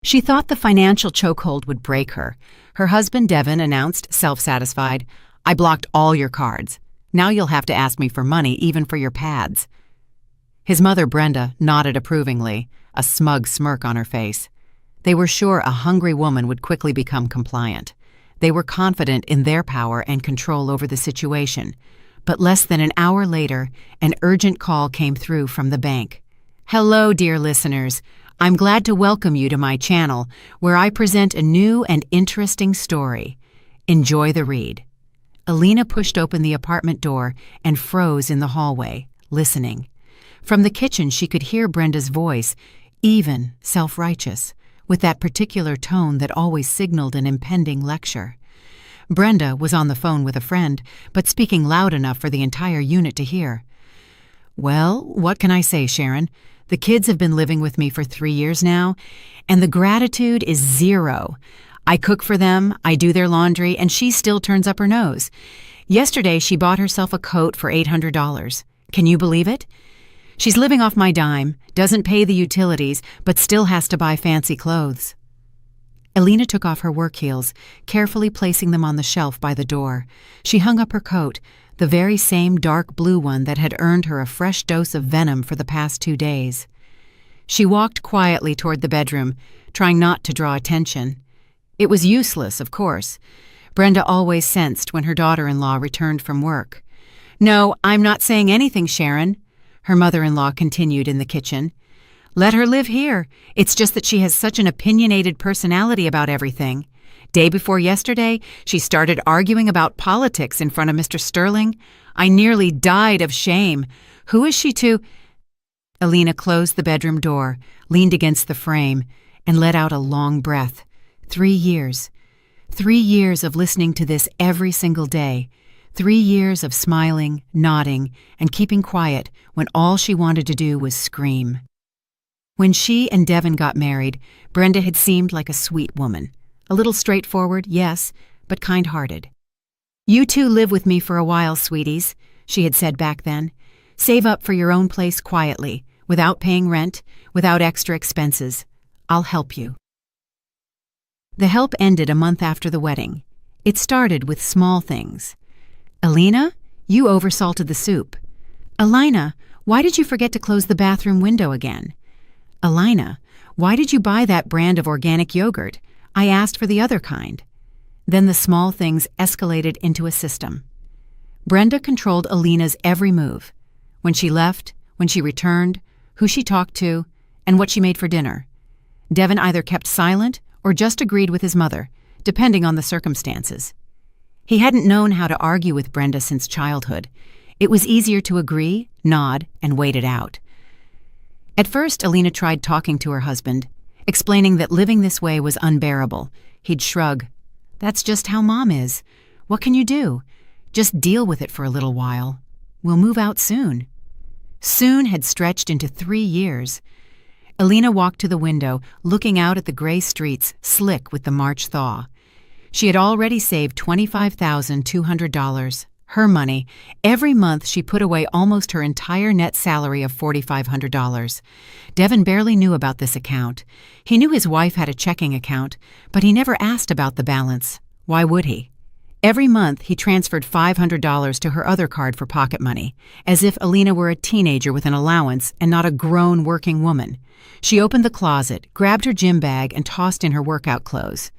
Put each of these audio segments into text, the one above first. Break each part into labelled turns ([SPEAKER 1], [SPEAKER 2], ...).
[SPEAKER 1] She thought the financial chokehold would break her. Her husband, Devin, announced, self-satisfied, "I blocked all your cards. Now you'll have to ask me for money, even for your pads." His mother, Brenda, nodded approvingly, a smug smirk on her face. They were sure a hungry woman would quickly become compliant. They were confident in their power and control over the situation. But less than an hour later, an urgent call came through from the bank. "Hello, dear listeners. I'm glad to welcome you to my channel, where I present a new and interesting story. Enjoy the read." Alina pushed open the apartment door and froze in the hallway, listening. From the kitchen she could hear Brenda's voice, even, self-righteous, with that particular tone that always signaled an impending lecture. Brenda was on the phone with a friend, but speaking loud enough for the entire unit to hear. "Well, what can I say, Sharon? The kids have been living with me for 3 years now, and the gratitude is zero. I cook for them, I do their laundry, and she still turns up her nose. Yesterday, she bought herself a coat for $800. Can you believe it? She's living off my dime, doesn't pay the utilities, but still has to buy fancy clothes." Alina took off her work heels, carefully placing them on the shelf by the door. She hung up her coat, the very same dark blue one that had earned her a fresh dose of venom for the past 2 days. She walked quietly toward the bedroom, trying not to draw attention. It was useless, of course. Brenda always sensed when her daughter-in-law returned from work. "No, I'm not saying anything, Sharon," her mother-in-law continued in the kitchen. "Let her live here. It's just that she has such an opinionated personality about everything. Day before yesterday, she started arguing about politics in front of Mr. Sterling. I nearly died of shame. Who is she to—" Alina closed the bedroom door, leaned against the frame, and let out a long breath. 3 years. 3 years of listening to this every single day. 3 years of smiling, nodding, and keeping quiet when all she wanted to do was scream. When she and Devin got married, Brenda had seemed like a sweet woman. A little straightforward, yes, but kind-hearted. "You two live with me for a while, sweeties," she had said back then. "Save up for your own place quietly, without paying rent, without extra expenses. I'll help you." The help ended a month after the wedding. It started with small things. "Alina, you oversalted the soup." "Alina, why did you forget to close the bathroom window again?" "Alina, why did you buy that brand of organic yogurt? I asked for the other kind." Then the small things escalated into a system. Brenda controlled Alina's every move. When she left, when she returned, who she talked to, and what she made for dinner. Devin either kept silent or just agreed with his mother, depending on the circumstances. He hadn't known how to argue with Brenda since childhood. It was easier to agree, nod, and wait it out. At first, Alina tried talking to her husband, explaining that living this way was unbearable. He'd shrug. "That's just how Mom is. What can you do? Just deal with it for a little while. We'll move out soon." Soon had stretched into 3 years. Alina walked to the window, looking out at the gray streets, slick with the March thaw. She had already saved $25,200, her money. Every month she put away almost her entire net salary of $4,500. Devin barely knew about this account. He knew his wife had a checking account, but he never asked about the balance. Why would he? Every month he transferred $500 to her other card for pocket money, as if Alina were a teenager with an allowance and not a grown working woman. She opened the closet, grabbed her gym bag, and tossed in her workout clothes.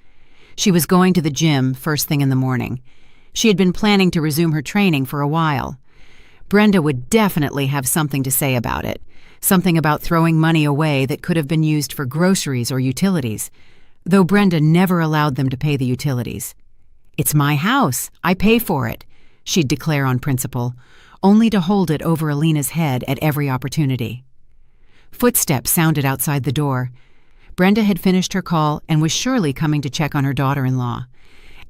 [SPEAKER 1] She was going to the gym first thing in the morning. She had been planning to resume her training for a while. Brenda would definitely have something to say about it, something about throwing money away that could have been used for groceries or utilities, though Brenda never allowed them to pay the utilities. "It's my house. I pay for it," she'd declare on principle, only to hold it over Alina's head at every opportunity. Footsteps sounded outside the door. Brenda had finished her call and was surely coming to check on her daughter-in-law.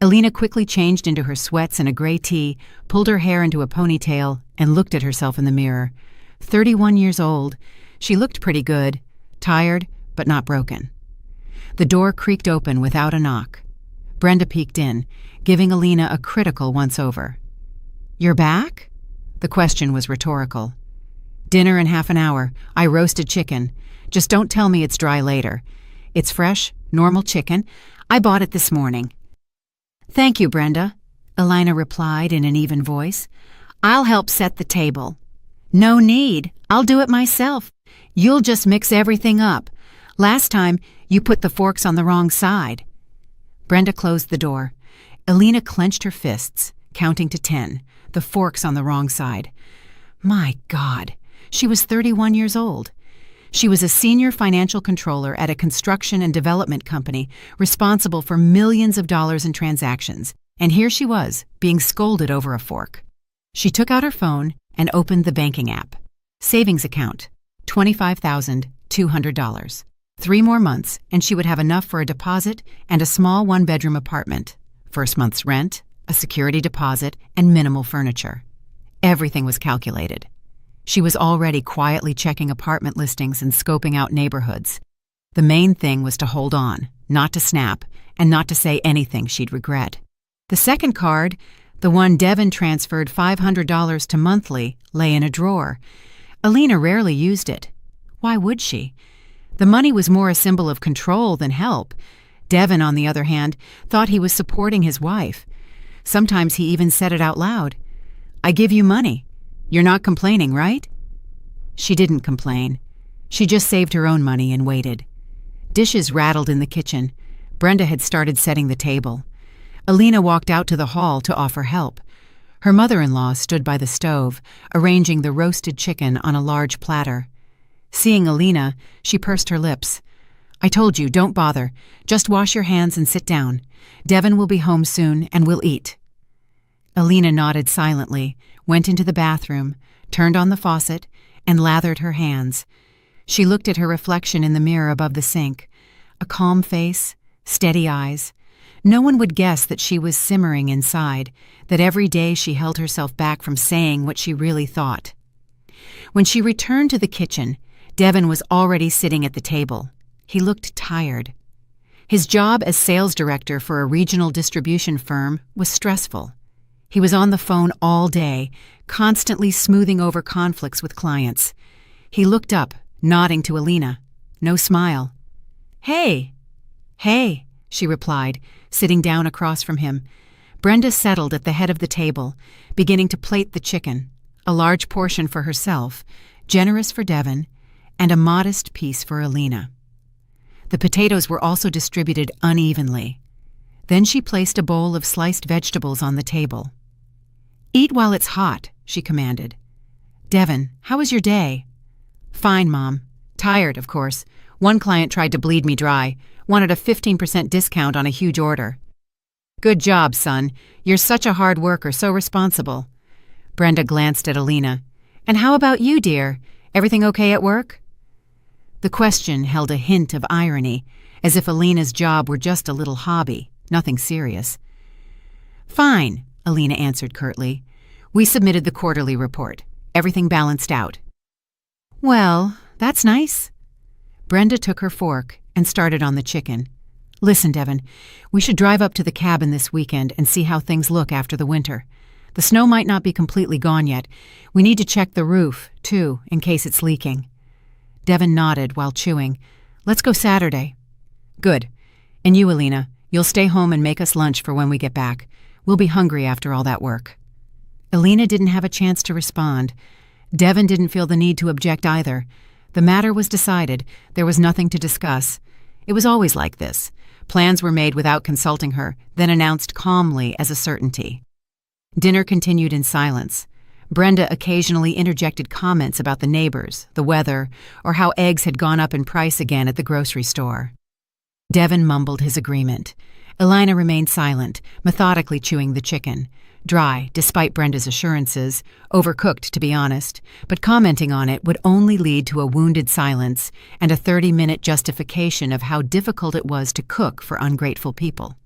[SPEAKER 1] Alina quickly changed into her sweats and a gray tee, pulled her hair into a ponytail, and looked at herself in the mirror. 31 years old, she looked pretty good, tired, but not broken. The door creaked open without a knock. Brenda peeked in, giving Alina a critical once-over. "You're back?" The question was rhetorical. "Dinner in half an hour. I roasted chicken. Just don't tell me it's dry later. It's fresh, normal chicken. I bought it this morning." "Thank you, Brenda," Elena replied in an even voice. "I'll help set the table." "No need. I'll do it myself. You'll just mix everything up. Last time, you put the forks on the wrong side." Brenda closed the door. Elena clenched her fists, counting to 10, the forks on the wrong side. My God, she was 31 years old. She was a senior financial controller at a construction and development company responsible for millions of dollars in transactions, and here she was, being scolded over a fork. She took out her phone and opened the banking app. Savings account, $25,200. 3 more months, and she would have enough for a deposit and a small 1-bedroom apartment. First month's rent, a security deposit, and minimal furniture. Everything was calculated. She was already quietly checking apartment listings and scoping out neighborhoods. The main thing was to hold on, not to snap, and not to say anything she'd regret. The second card, the one Devin transferred $500 to monthly, lay in a drawer. Elena rarely used it. Why would she? The money was more a symbol of control than help. Devin, on the other hand, thought he was supporting his wife. Sometimes he even said it out loud. "I give you money. You're not complaining, right?" She didn't complain. She just saved her own money and waited. Dishes rattled in the kitchen. Brenda had started setting the table. Elena walked out to the hall to offer help. Her mother-in-law stood by the stove, arranging the roasted chicken on a large platter. Seeing Elena, she pursed her lips. "I told you, don't bother. Just wash your hands and sit down. Devin will be home soon, and we'll eat." Elena nodded silently, went into the bathroom, turned on the faucet, and lathered her hands. She looked at her reflection in the mirror above the sink. A calm face, steady eyes. No one would guess that she was simmering inside, that every day she held herself back from saying what she really thought. When she returned to the kitchen, Devin was already sitting at the table. He looked tired. His job as sales director for a regional distribution firm was stressful. He was on the phone all day, constantly smoothing over conflicts with clients. He looked up, nodding to Elena. No smile. "Hey." "Hey," she replied, sitting down across from him. Brenda settled at the head of the table, beginning to plate the chicken, a large portion for herself, generous for Devin, and a modest piece for Elena. The potatoes were also distributed unevenly. Then she placed a bowl of sliced vegetables on the table. "Eat while it's hot," she commanded. "Devin, how was your day?" "Fine, Mom. Tired, of course. One client tried to bleed me dry, wanted a 15% discount on a huge order." "Good job, son. You're such a hard worker, so responsible." Brenda glanced at Elena. "And how about you, dear? Everything okay at work?" The question held a hint of irony, as if Elena's job were just a little hobby, nothing serious. "Fine," Elena answered curtly. "We submitted the quarterly report. Everything balanced out." "Well, that's nice." Brenda took her fork and started on the chicken. "Listen, Devin, we should drive up to the cabin this weekend and see how things look after the winter. The snow might not be completely gone yet. We need to check the roof, too, in case it's leaking." Devin nodded while chewing. "Let's go Saturday." "Good. And you, Elena, you'll stay home and make us lunch for when we get back. We'll be hungry after all that work." Elena didn't have a chance to respond. Devin didn't feel the need to object either. The matter was decided. There was nothing to discuss. It was always like this. Plans were made without consulting her, then announced calmly as a certainty. Dinner continued in silence. Brenda occasionally interjected comments about the neighbors, the weather, or how eggs had gone up in price again at the grocery store. Devin mumbled his agreement. Elena remained silent, methodically chewing the chicken. Dry, despite Brenda's assurances, overcooked to be honest, but commenting on it would only lead to a wounded silence and a 30-minute justification of how difficult it was to cook for ungrateful people.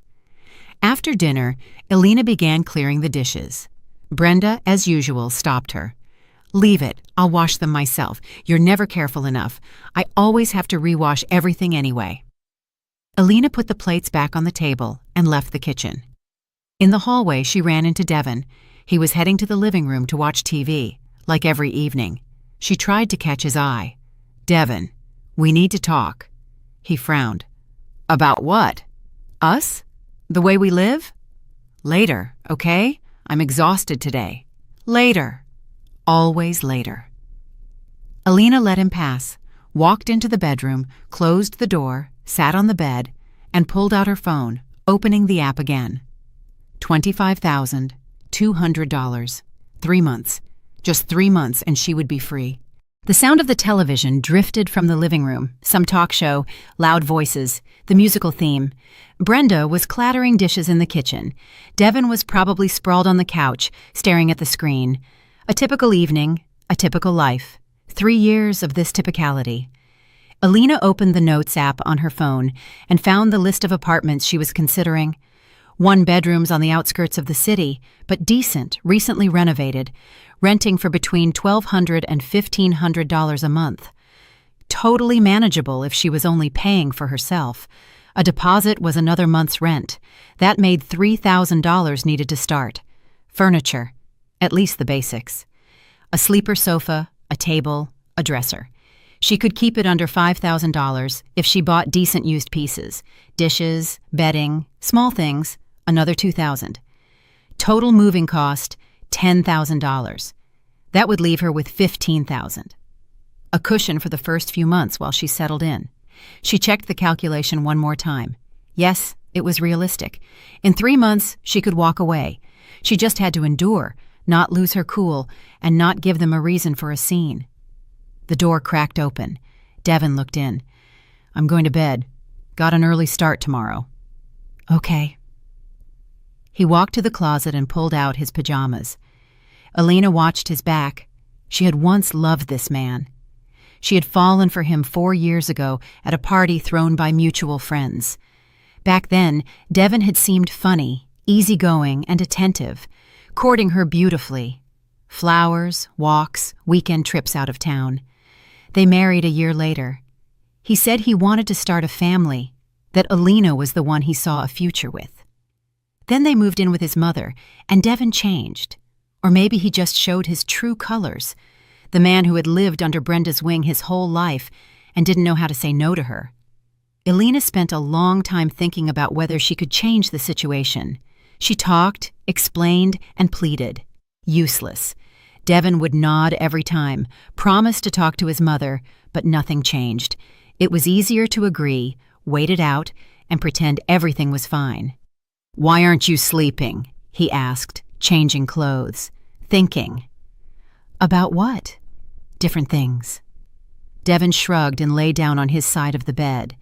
[SPEAKER 1] After dinner, Elena began clearing the dishes. Brenda, as usual, stopped her. "Leave it. I'll wash them myself. You're never careful enough. I always have to rewash everything anyway." Elena put the plates back on the table and left the kitchen. In the hallway, she ran into Devin. He was heading to the living room to watch TV, like every evening. She tried to catch his eye. "Devin, we need to talk." He frowned. About what? Us? The way we live? Later, okay? I'm exhausted today. Later. Always later. Alina let him pass, walked into the bedroom, closed the door, sat on the bed, and pulled out her phone, opening the app again. $25,200. 3 months. Just 3 months and she would be free. The sound of the television drifted from the living room, some talk show, loud voices, the musical theme. Brenda was clattering dishes in the kitchen. Devin was probably sprawled on the couch, staring at the screen. A typical evening, a typical life. 3 years of this typicality. Alina opened the Notes app on her phone and found the list of apartments she was considering. 1 bedrooms on the outskirts of the city, but decent, recently renovated, renting for between $1,200 and $1,500 a month. Totally manageable if she was only paying for herself. A deposit was another month's rent. That made $3,000 needed to start. Furniture, at least the basics. A sleeper sofa, a table, a dresser. She could keep it under $5,000 if she bought decent used pieces. Dishes, bedding, small things, another $2,000. Total moving cost, $10,000. That would leave her with $15,000. A cushion for the first few months while she settled in. She checked the calculation one more time. Yes, it was realistic. In 3 months, she could walk away. She just had to endure, not lose her cool, and not give them a reason for a scene. The door cracked open. Devin looked in. "I'm going to bed. Got an early start tomorrow." "Okay." He walked to the closet and pulled out his pajamas. Alina watched his back. She had once loved this man. She had fallen for him 4 years ago at a party thrown by mutual friends. Back then, Devin had seemed funny, easygoing, and attentive, courting her beautifully. Flowers, walks, weekend trips out of town. They married a year later. He said he wanted to start a family, that Alina was the one he saw a future with. Then they moved in with his mother, and Devin changed. Or maybe he just showed his true colors. The man who had lived under Brenda's wing his whole life and didn't know how to say no to her. Alina spent a long time thinking about whether she could change the situation. She talked, explained, and pleaded. Useless. Devin would nod every time, promised to talk to his mother, but nothing changed. It was easier to agree, wait it out, and pretend everything was fine. "Why aren't you sleeping?" he asked, changing clothes, thinking. About what? Different things. Devin shrugged and lay down on his side of the bed.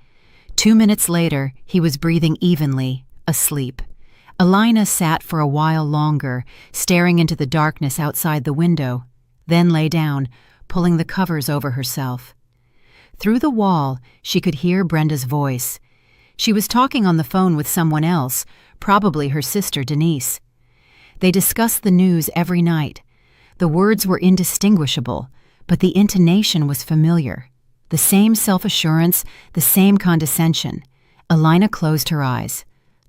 [SPEAKER 1] 2 minutes later, he was breathing evenly, asleep. Alina sat for a while longer, staring into the darkness outside the window, then lay down, pulling the covers over herself. Through the wall, she could hear Brenda's voice. She was talking on the phone with someone else, probably her sister Denise. They discussed the news every night. The words were indistinguishable, but the intonation was familiar. The same self-assurance, the same condescension. Alina closed her eyes.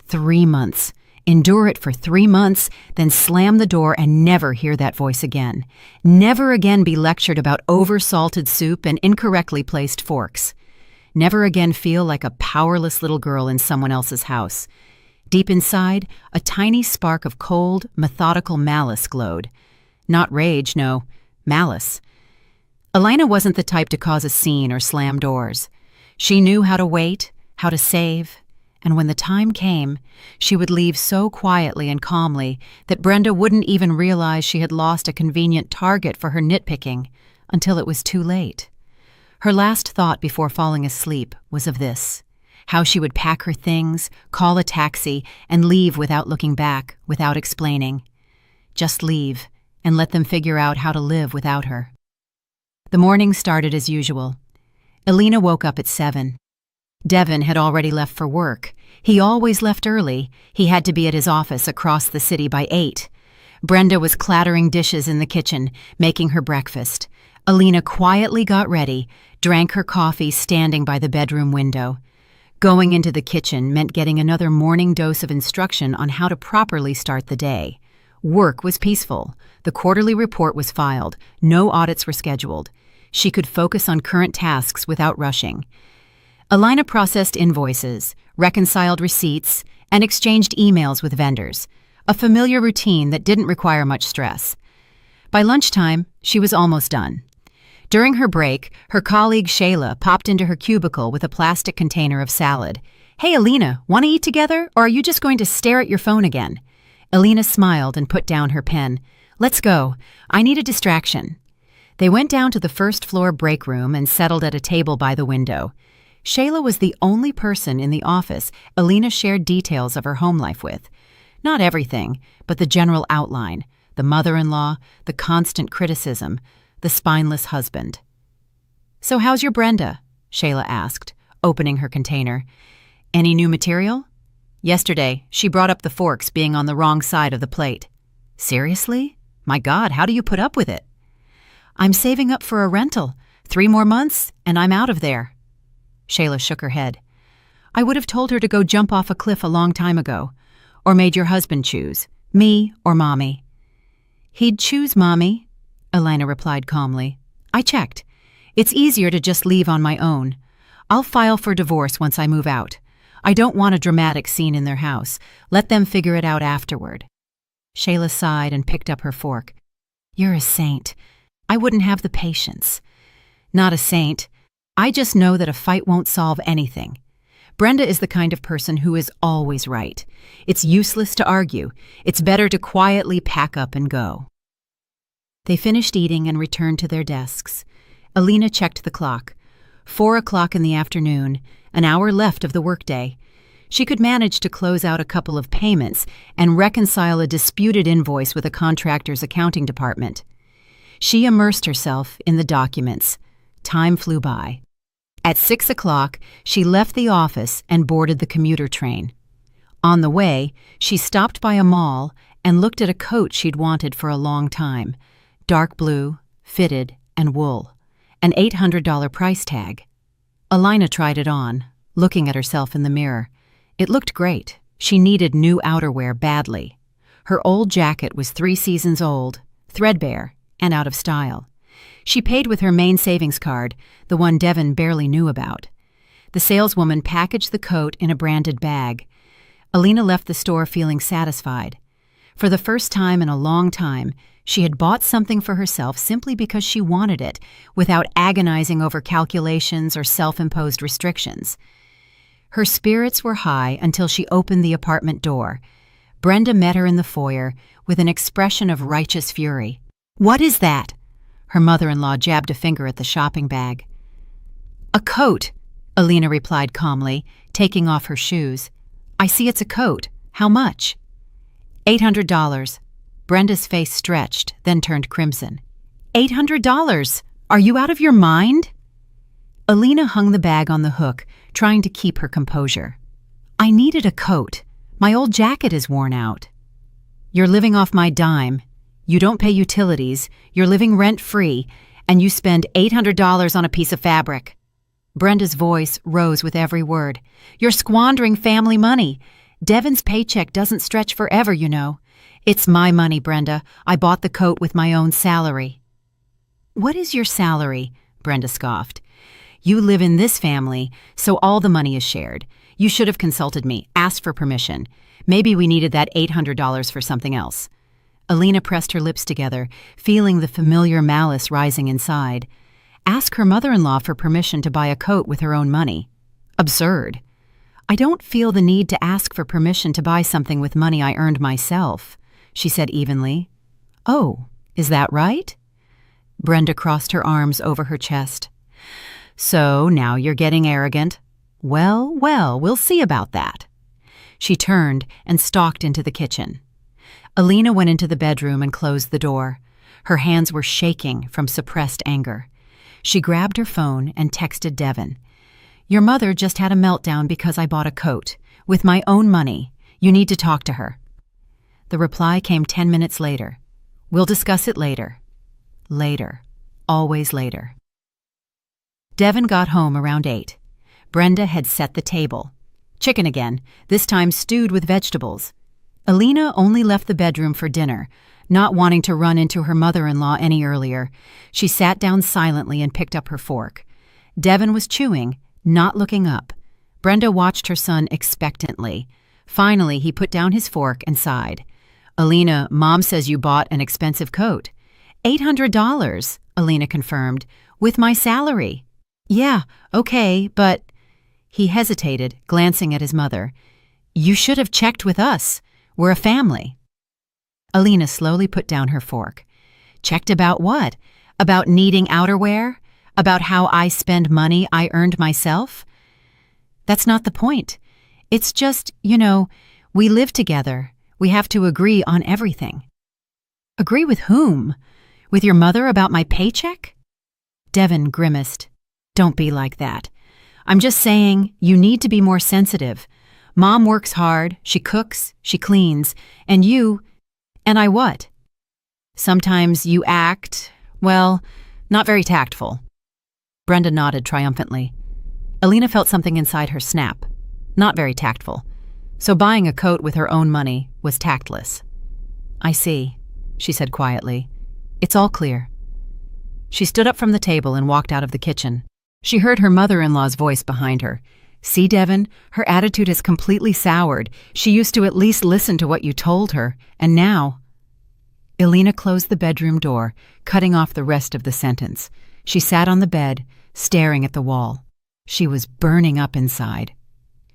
[SPEAKER 1] 3 months. Endure it for 3 months, then slam the door and never hear that voice again. Never again be lectured about over-salted soup and incorrectly placed forks. Never again feel like a powerless little girl in someone else's house. Deep inside, a tiny spark of cold, methodical malice glowed. Not rage, no, malice. Alina wasn't the type to cause a scene or slam doors. She knew how to wait, how to save, and when the time came, she would leave so quietly and calmly that Brenda wouldn't even realize she had lost a convenient target for her nitpicking until it was too late. Her last thought before falling asleep was of this: how she would pack her things, call a taxi, and leave without looking back, without explaining. Just leave, and let them figure out how to live without her. The morning started as usual. Alina woke up at 7. Devin had already left for work. He always left early. He had to be at his office across the city by 8. Brenda was clattering dishes in the kitchen, making her breakfast. Alina quietly got ready, drank her coffee standing by the bedroom window. Going into the kitchen meant getting another morning dose of instruction on how to properly start the day. Work was peaceful. The quarterly report was filed. No audits were scheduled. She could focus on current tasks without rushing. Alina processed invoices, reconciled receipts, and exchanged emails with vendors, a familiar routine that didn't require much stress. By lunchtime, she was almost done. During her break, her colleague Shayla popped into her cubicle with a plastic container of salad. "Hey, Alina, want to eat together, or are you just going to stare at your phone again?" Alina smiled and put down her pen. "Let's go. I need a distraction." They went down to the first-floor break room and settled at a table by the window. Shayla was the only person in the office Alina shared details of her home life with. Not everything, but the general outline, the mother-in-law, the constant criticism, the spineless husband. "So how's your Brenda?" Shayla asked, opening her container. "Any new material?" "Yesterday, she brought up the forks being on the wrong side of the plate." "Seriously? My God, how do you put up with it?" "I'm saving up for a rental. 3 more months, and I'm out of there." Shayla shook her head. "I would have told her to go jump off a cliff a long time ago, or made your husband choose, me or Mommy." "He'd choose Mommy," Alina replied calmly. "I checked. It's easier to just leave on my own. I'll file for divorce once I move out. I don't want a dramatic scene in their house. Let them figure it out afterward." Shayla sighed and picked up her fork. "You're a saint. I wouldn't have the patience." "Not a saint. I just know that a fight won't solve anything. Brenda is the kind of person who is always right. It's useless to argue. It's better to quietly pack up and go." They finished eating and returned to their desks. Alina checked the clock. 4 o'clock in the afternoon, an hour left of the workday. She could manage to close out a couple of payments and reconcile a disputed invoice with a contractor's accounting department. She immersed herself in the documents. Time flew by. At 6 o'clock, she left the office and boarded the commuter train. On the way, she stopped by a mall and looked at a coat she'd wanted for a long time. Dark blue, fitted, and wool. An $800 price tag. Alina tried it on, looking at herself in the mirror. It looked great. She needed new outerwear badly. Her old jacket was 3 seasons old, threadbare, and out of style. She paid with her main savings card, the one Devin barely knew about. The saleswoman packaged the coat in a branded bag. Alina left the store feeling satisfied. For the first time in a long time, she had bought something for herself simply because she wanted it, without agonizing over calculations or self-imposed restrictions. Her spirits were high until she opened the apartment door. Brenda met her in the foyer with an expression of righteous fury. "What is that?" Her mother-in-law jabbed a finger at the shopping bag. "A coat," Alina replied calmly, taking off her shoes. "I see it's a coat. How much?" $800. Brenda's face stretched, then turned crimson. $800? Are you out of your mind? Alina hung the bag on the hook, trying to keep her composure. "I needed a coat. My old jacket is worn out." "You're living off my dime. You don't pay utilities, you're living rent-free, and you spend $800 on a piece of fabric." Brenda's voice rose with every word. "You're squandering family money. Devin's paycheck doesn't stretch forever, you know. It's my money, Brenda. I bought the coat with my own salary." "What is your salary?" Brenda scoffed. "You live in this family, so all the money is shared. You should have consulted me, asked for permission. Maybe we needed that $800 for something else." Alina pressed her lips together, feeling the familiar malice rising inside. Ask her mother-in-law for permission to buy a coat with her own money. Absurd. "I don't feel the need to ask for permission to buy something with money I earned myself," she said evenly. "Oh, is that right?" Brenda crossed her arms over her chest. "So now you're getting arrogant. Well, we'll see about that." She turned and stalked into the kitchen. Alina went into the bedroom and closed the door. Her hands were shaking from suppressed anger. She grabbed her phone and texted Devin. "Your mother just had a meltdown because I bought a coat. With my own money. You need to talk to her." The reply came 10 minutes later. "We'll discuss it later." Later. Always later. Devin got home around 8. Brenda had set the table. Chicken again, this time stewed with vegetables. Alina only left the bedroom for dinner, not wanting to run into her mother-in-law any earlier. She sat down silently and picked up her fork. Devin was chewing, not looking up, Brenda watched her son expectantly. Finally, he put down his fork and sighed. "Alina, Mom says you bought an expensive coat." $800, Alina confirmed, "with my salary." "Yeah, okay, but—" He hesitated, glancing at his mother. "You should have checked with us. We're a family." Alina slowly put down her fork. "Checked about what? About needing outerwear? About how I spend money I earned myself? That's not the point. It's just, we live together. We have to agree on everything." "Agree with whom? With your mother about my paycheck?" Devin grimaced. "Don't be like that. I'm just saying you need to be more sensitive. Mom works hard, she cooks, she cleans, and I what? Sometimes you act, well, not very tactful." Brenda nodded triumphantly. Alina felt something inside her snap. Not very tactful. So buying a coat with her own money was tactless. "I see," she said quietly. "It's all clear." She stood up from the table and walked out of the kitchen. She heard her mother-in-law's voice behind her. "See, Devin, her attitude has completely soured. She used to at least listen to what you told her, and now—" Alina closed the bedroom door, cutting off the rest of the sentence. She sat on the bed, staring at the wall. She was burning up inside.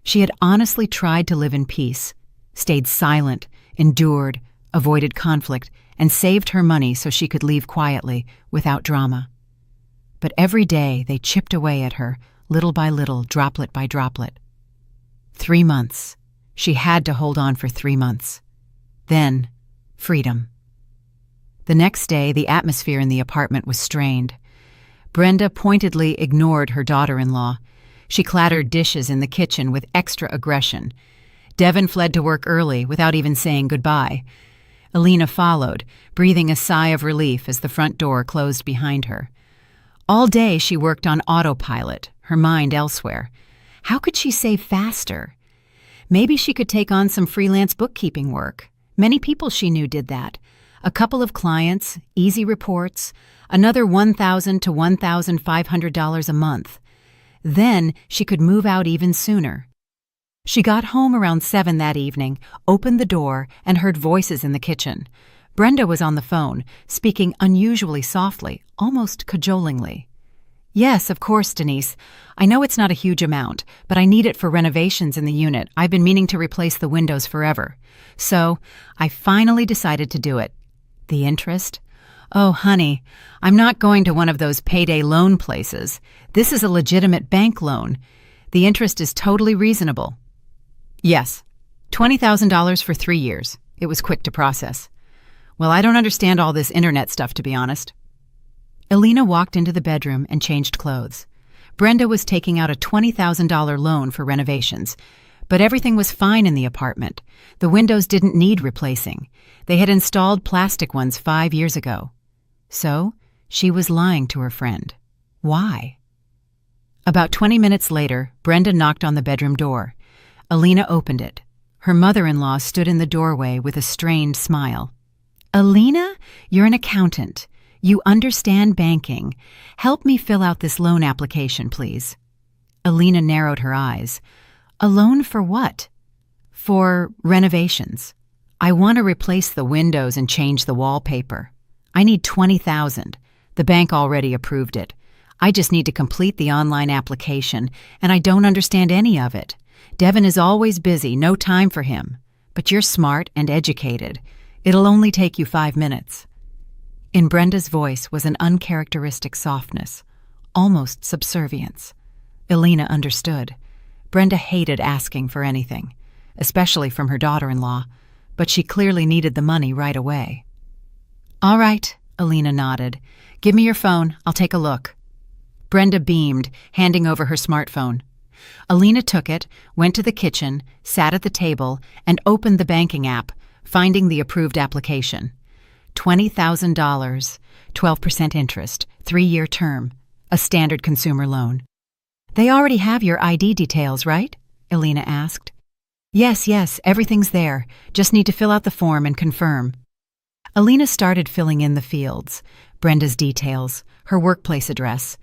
[SPEAKER 1] She had honestly tried to live in peace, stayed silent, endured, avoided conflict, and saved her money so she could leave quietly, without drama. But every day they chipped away at her, little by little, droplet by droplet. 3 months. She had to hold on for 3 months. Then, freedom. The next day, the atmosphere in the apartment was strained. Brenda pointedly ignored her daughter-in-law. She clattered dishes in the kitchen with extra aggression. Devin fled to work early without even saying goodbye. Alina followed, breathing a sigh of relief as the front door closed behind her. All day she worked on autopilot, her mind elsewhere. How could she save faster? Maybe she could take on some freelance bookkeeping work. Many people she knew did that. A couple of clients, easy reports, another $1,000 to $1,500 a month. Then she could move out even sooner. She got home around 7 that evening, opened the door, and heard voices in the kitchen. Brenda was on the phone, speaking unusually softly, almost cajolingly. "Yes, of course, Denise. I know it's not a huge amount, but I need it for renovations in the unit. I've been meaning to replace the windows forever. So I finally decided to do it. The interest? Oh, honey, I'm not going to one of those payday loan places. This is a legitimate bank loan. The interest is totally reasonable." "Yes, $20,000 for 3 years. It was quick to process." "Well, I don't understand all this internet stuff, to be honest." Alina walked into the bedroom and changed clothes. Brenda was taking out a $20,000 loan for renovations. But everything was fine in the apartment. The windows didn't need replacing. They had installed plastic ones 5 years ago. So, she was lying to her friend. Why? About 20 minutes later, Brenda knocked on the bedroom door. Alina opened it. Her mother-in-law stood in the doorway with a strained smile. "Alina, you're an accountant. You understand banking. Help me fill out this loan application, please." Alina narrowed her eyes. "A loan for what?" "For renovations. I want to replace the windows and change the wallpaper. I need $20,000. The bank already approved it. I just need to complete the online application, and I don't understand any of it. Devin is always busy, no time for him. But you're smart and educated. It'll only take you 5 minutes." In Brenda's voice was an uncharacteristic softness, almost subservience. Alina understood. Brenda hated asking for anything, especially from her daughter-in-law, but she clearly needed the money right away. "All right," Alina nodded. "Give me your phone. I'll take a look." Brenda beamed, handing over her smartphone. Alina took it, went to the kitchen, sat at the table, and opened the banking app, finding the approved application. $20,000, 12% interest, 3-year term, a standard consumer loan. "They already have your ID details, right?" Alina asked. Yes, everything's there. Just need to fill out the form and confirm." Alina started filling in the fields, Brenda's details, her workplace address.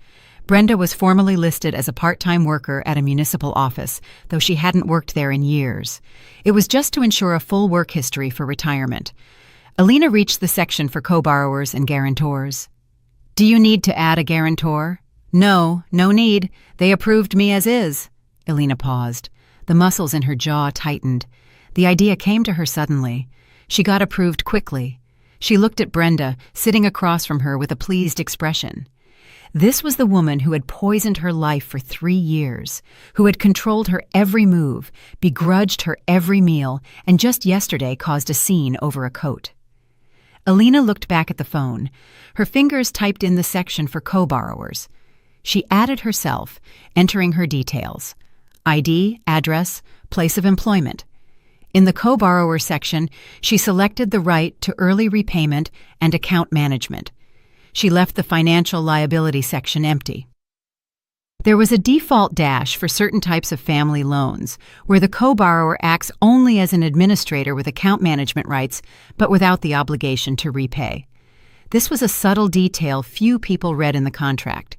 [SPEAKER 1] Brenda was formally listed as a part-time worker at a municipal office, though she hadn't worked there in years. It was just to ensure a full work history for retirement. Alina reached the section for co-borrowers and guarantors. "Do you need to add a guarantor?" "No need. They approved me as is." Alina paused. The muscles in her jaw tightened. The idea came to her suddenly. She got approved quickly. She looked at Brenda, sitting across from her with a pleased expression. This was the woman who had poisoned her life for 3 years, who had controlled her every move, begrudged her every meal, and just yesterday caused a scene over a coat. Alina looked back at the phone. Her fingers typed in the section for co-borrowers. She added herself, entering her details: ID, address, place of employment. In the co-borrower section, she selected the right to early repayment and account management. She left the financial liability section empty. There was a default dash for certain types of family loans, where the co-borrower acts only as an administrator with account management rights, but without the obligation to repay. This was a subtle detail few people read in the contract.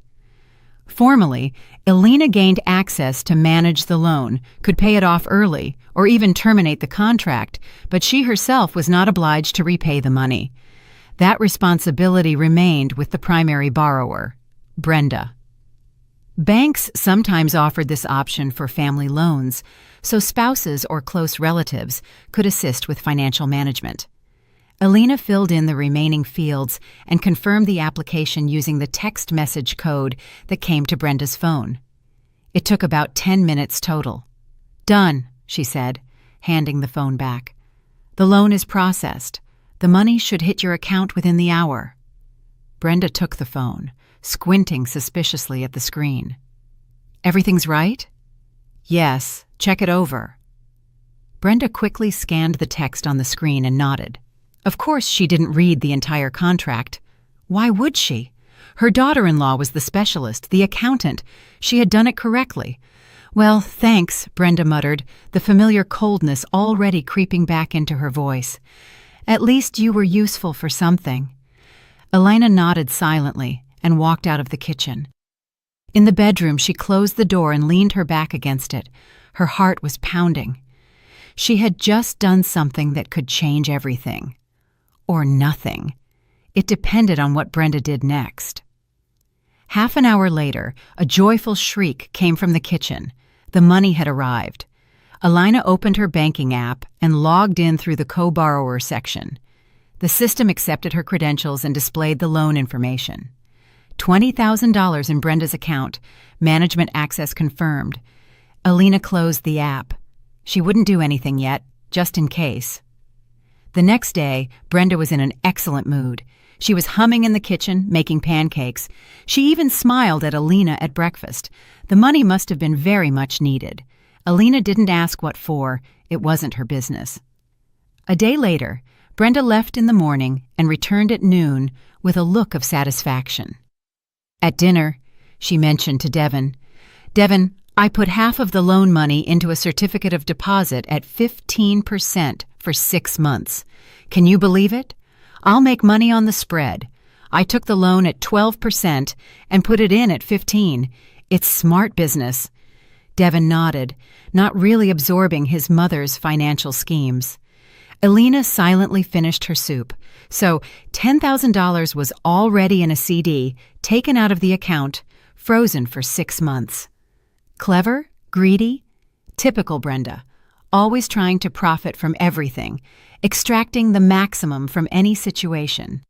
[SPEAKER 1] Formally, Alina gained access to manage the loan, could pay it off early, or even terminate the contract, but she herself was not obliged to repay the money. That responsibility remained with the primary borrower, Brenda. Banks sometimes offered this option for family loans, so spouses or close relatives could assist with financial management. Alina filled in the remaining fields and confirmed the application using the text message code that came to Brenda's phone. It took about 10 minutes total. "Done," she said, handing the phone back. "The loan is processed. The money should hit your account within the hour." Brenda took the phone, squinting suspiciously at the screen. "Everything's right?" "Yes, check it over." Brenda quickly scanned the text on the screen and nodded. Of course she didn't read the entire contract. Why would she? Her daughter-in-law was the specialist, the accountant. She had done it correctly. "Well, thanks," Brenda muttered, the familiar coldness already creeping back into her voice. "At least you were useful for something." Alina nodded silently and walked out of the kitchen. In the bedroom, she closed the door and leaned her back against it. Her heart was pounding. She had just done something that could change everything. Or nothing. It depended on what Brenda did next. Half an hour later, a joyful shriek came from the kitchen. The money had arrived. Alina opened her banking app and logged in through the co-borrower section. The system accepted her credentials and displayed the loan information. $20,000 in Brenda's account, management access confirmed. Alina closed the app. She wouldn't do anything yet, just in case. The next day, Brenda was in an excellent mood. She was humming in the kitchen, making pancakes. She even smiled at Alina at breakfast. The money must have been very much needed. Alina didn't ask what for. It wasn't her business. A day later, Brenda left in the morning and returned at noon with a look of satisfaction. At dinner, she mentioned to Devin, "Devin, I put half of the loan money into a certificate of deposit at 15% for 6 months. Can you believe it? I'll make money on the spread. I took the loan at 12% and put it in at 15%. It's smart business." Devin nodded, not really absorbing his mother's financial schemes. Alina silently finished her soup. So $10,000 was already in a CD, taken out of the account, frozen for 6 months. Clever? Greedy? Typical Brenda. Always trying to profit from everything, extracting the maximum from any situation.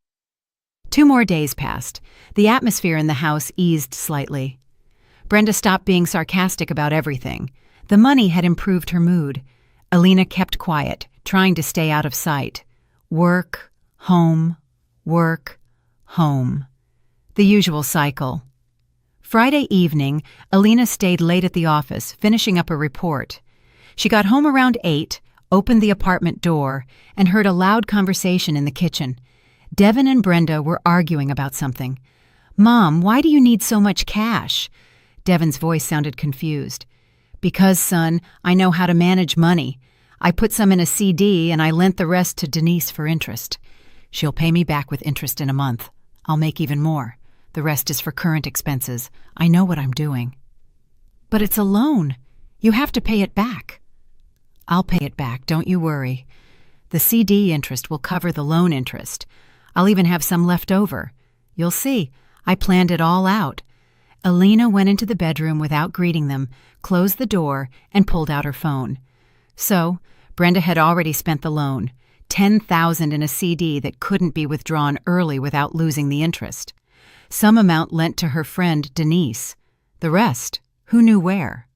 [SPEAKER 1] 2 more days passed. The atmosphere in the house eased slightly. Brenda stopped being sarcastic about everything. The money had improved her mood. Alina kept quiet, trying to stay out of sight. Work, home, work, home. The usual cycle. Friday evening, Alina stayed late at the office, finishing up a report. She got home around 8, opened the apartment door, and heard a loud conversation in the kitchen. Devin and Brenda were arguing about something. "Mom, why do you need so much cash?" Devin's voice sounded confused. "Because, son, I know how to manage money. I put some in a CD and I lent the rest to Denise for interest. She'll pay me back with interest in a month. I'll make even more. The rest is for current expenses. I know what I'm doing." "But it's a loan. You have to pay it back." "I'll pay it back, don't you worry. The CD interest will cover the loan interest. I'll even have some left over. You'll see, I planned it all out." Alina went into the bedroom without greeting them, closed the door, and pulled out her phone. So, Brenda had already spent the loan, $10,000 in a CD that couldn't be withdrawn early without losing the interest. Some amount lent to her friend Denise. The rest, who knew where?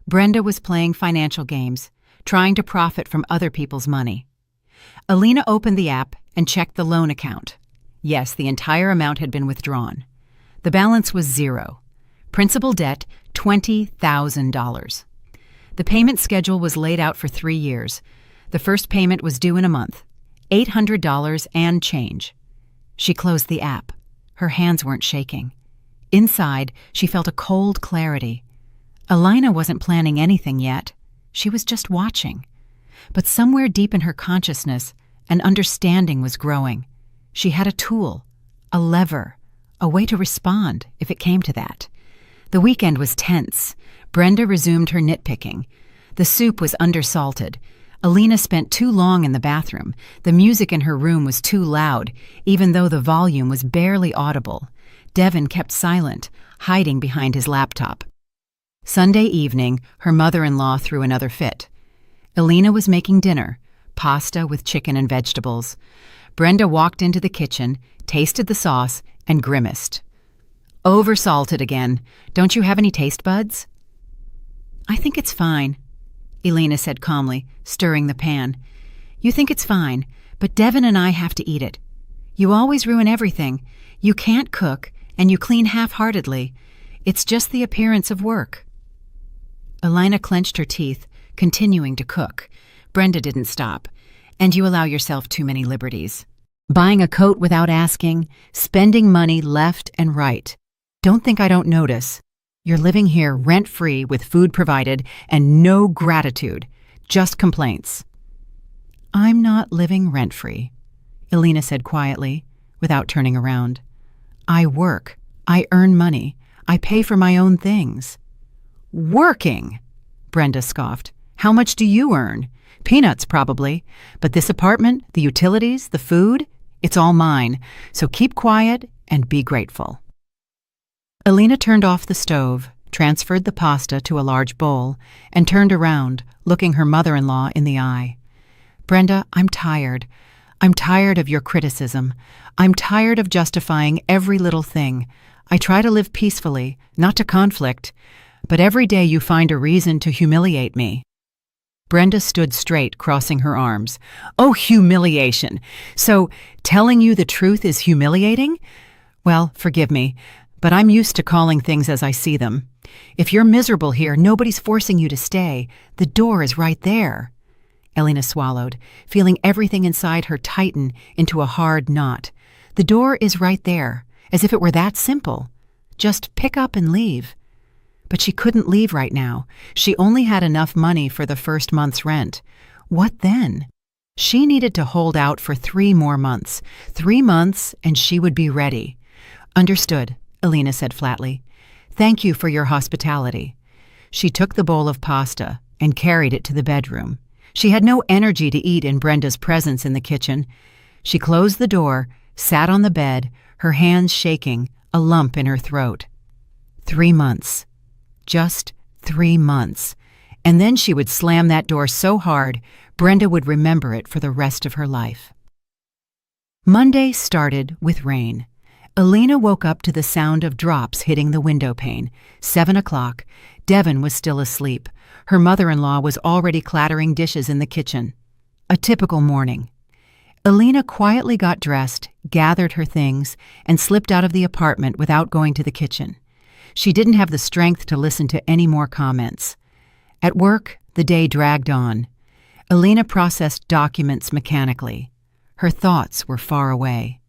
[SPEAKER 1] Brenda was playing financial games, trying to profit from other people's money. Alina opened the app and checked the loan account. Yes, the entire amount had been withdrawn. The balance was zero. Principal debt, $20,000. The payment schedule was laid out for 3 years. The first payment was due in a month, $800 and change. She closed the app. Her hands weren't shaking. Inside, she felt a cold clarity. Alina wasn't planning anything yet. She was just watching. But somewhere deep in her consciousness, an understanding was growing. She had a tool, a lever, a way to respond if it came to that. The weekend was tense. Brenda resumed her nitpicking. The soup was undersalted. Alina spent too long in the bathroom. The music in her room was too loud, even though the volume was barely audible. Devin kept silent, hiding behind his laptop. Sunday evening, her mother-in-law threw another fit. Alina was making dinner, pasta with chicken and vegetables. Brenda walked into the kitchen, tasted the sauce, and grimaced. "Oversalted again. Don't you have any taste buds?" "I think it's fine," Alina said calmly, stirring the pan. "You think it's fine, but Devin and I have to eat it. You always ruin everything. You can't cook, and you clean half-heartedly. It's just the appearance of work." Alina clenched her teeth, continuing to cook. Brenda didn't stop. "And you allow yourself too many liberties. Buying a coat without asking, spending money left and right. Don't think I don't notice. You're living here rent-free with food provided and no gratitude, just complaints." "I'm not living rent-free," Alina said quietly, without turning around. "I work. I earn money. I pay for my own things." "Working?" Brenda scoffed. "How much do you earn? Peanuts, probably. But this apartment, the utilities, the food, it's all mine. So keep quiet and be grateful." Alina turned off the stove, transferred the pasta to a large bowl, and turned around, looking her mother-in-law in the eye. "Brenda, I'm tired. I'm tired of your criticism. I'm tired of justifying every little thing. I try to live peacefully, not to conflict, but every day you find a reason to humiliate me." Brenda stood straight, crossing her arms. "Oh, humiliation! So, telling you the truth is humiliating? Well, forgive me, but I'm used to calling things as I see them. If you're miserable here, nobody's forcing you to stay. The door is right there." Alina swallowed, feeling everything inside her tighten into a hard knot. The door is right there, as if it were that simple. Just pick up and leave. But she couldn't leave right now. She only had enough money for the first month's rent. What then? She needed to hold out for 3 more months. 3 months, and she would be ready. "Understood," Alina said flatly. "Thank you for your hospitality." She took the bowl of pasta and carried it to the bedroom. She had no energy to eat in Brenda's presence in the kitchen. She closed the door, sat on the bed, her hands shaking, a lump in her throat. 3 months. Just 3 months. And then she would slam that door so hard, Brenda would remember it for the rest of her life. Monday started with rain. Alina woke up to the sound of drops hitting the window pane. 7 o'clock. Devin was still asleep. Her mother-in-law was already clattering dishes in the kitchen. A typical morning. Alina quietly got dressed, gathered her things, and slipped out of the apartment without going to the kitchen. She didn't have the strength to listen to any more comments. At work, the day dragged on. Alina processed documents mechanically. Her thoughts were far away.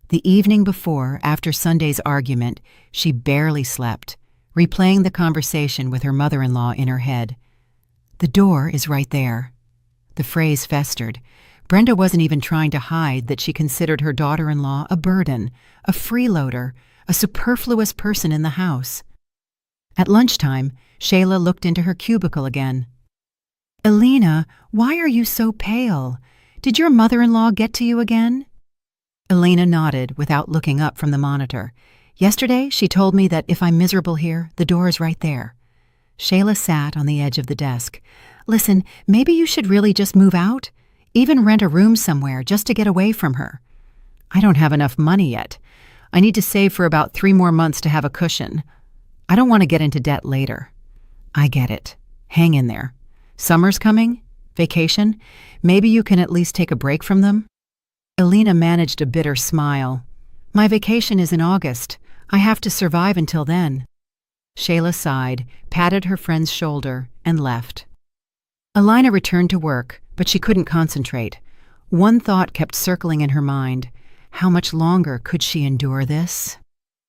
[SPEAKER 1] The evening before, after Sunday's argument, she barely slept, replaying the conversation with her mother-in-law in her head. "The door is right there." The phrase festered. Brenda wasn't even trying to hide that she considered her daughter-in-law a burden, a freeloader, a superfluous person in the house. At lunchtime, Shayla looked into her cubicle again. "Elena, why are you so pale? Did your mother-in-law get to you again?" Elena nodded without looking up from the monitor. "Yesterday, she told me that if I'm miserable here, the door is right there." Shayla sat on the edge of the desk. "Listen, maybe you should really just move out? Even rent a room somewhere just to get away from her." "I don't have enough money yet. I need to save for about 3 more months to have a cushion. I don't want to get into debt later." "I get it. Hang in there. Summer's coming? Vacation? Maybe you can at least take a break from them?" Elena managed a bitter smile. "My vacation is in August. I have to survive until then." Shayla sighed, patted her friend's shoulder, and left. Elena returned to work, but she couldn't concentrate. One thought kept circling in her mind. How much longer could she endure this?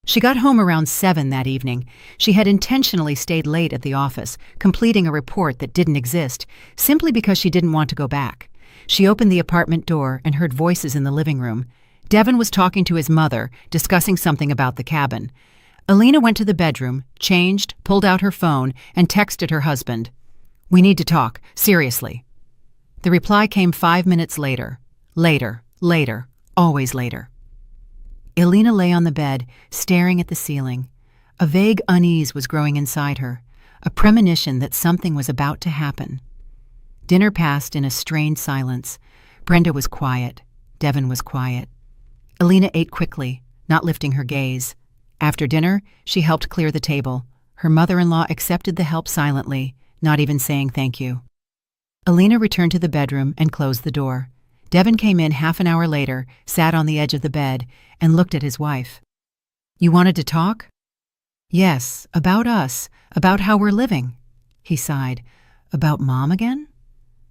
[SPEAKER 1] She got home around 7 that evening. She had intentionally stayed late at the office, completing a report that didn't exist, simply because she didn't want to go back. She opened the apartment door and heard voices in the living room. Devin was talking to his mother, discussing something about the cabin. Elena went to the bedroom, changed, pulled out her phone, and texted her husband. "We need to talk, seriously." The reply came 5 minutes later. Later, always later. Elena lay on the bed, staring at the ceiling. A vague unease was growing inside her, a premonition that something was about to happen. Dinner passed in a strained silence. Brenda was quiet. Devin was quiet. Elena ate quickly, not lifting her gaze. After dinner, she helped clear the table. Her mother-in-law accepted the help silently, not even saying thank you. Elena returned to the bedroom and closed the door. Devin came in half an hour later, sat on the edge of the bed, and looked at his wife. "You wanted to talk?" "Yes, about us, about how we're living." He sighed. "About Mom again?"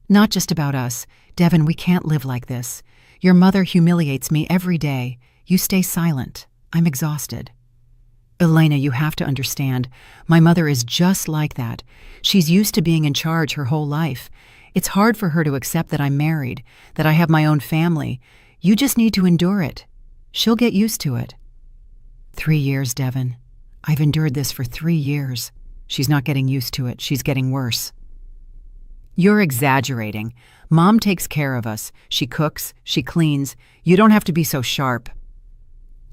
[SPEAKER 1] "Not just about us. Devin, we can't live like this. Your mother humiliates me every day. You stay silent. I'm exhausted." "Elena, you have to understand. My mother is just like that. She's used to being in charge her whole life. It's hard for her to accept that I'm married, that I have my own family. You just need to endure it. She'll get used to it." 3 years, Devin. I've endured this for 3 years. She's not getting used to it. She's getting worse. "You're exaggerating. Mom takes care of us. She cooks, she cleans. You don't have to be so sharp."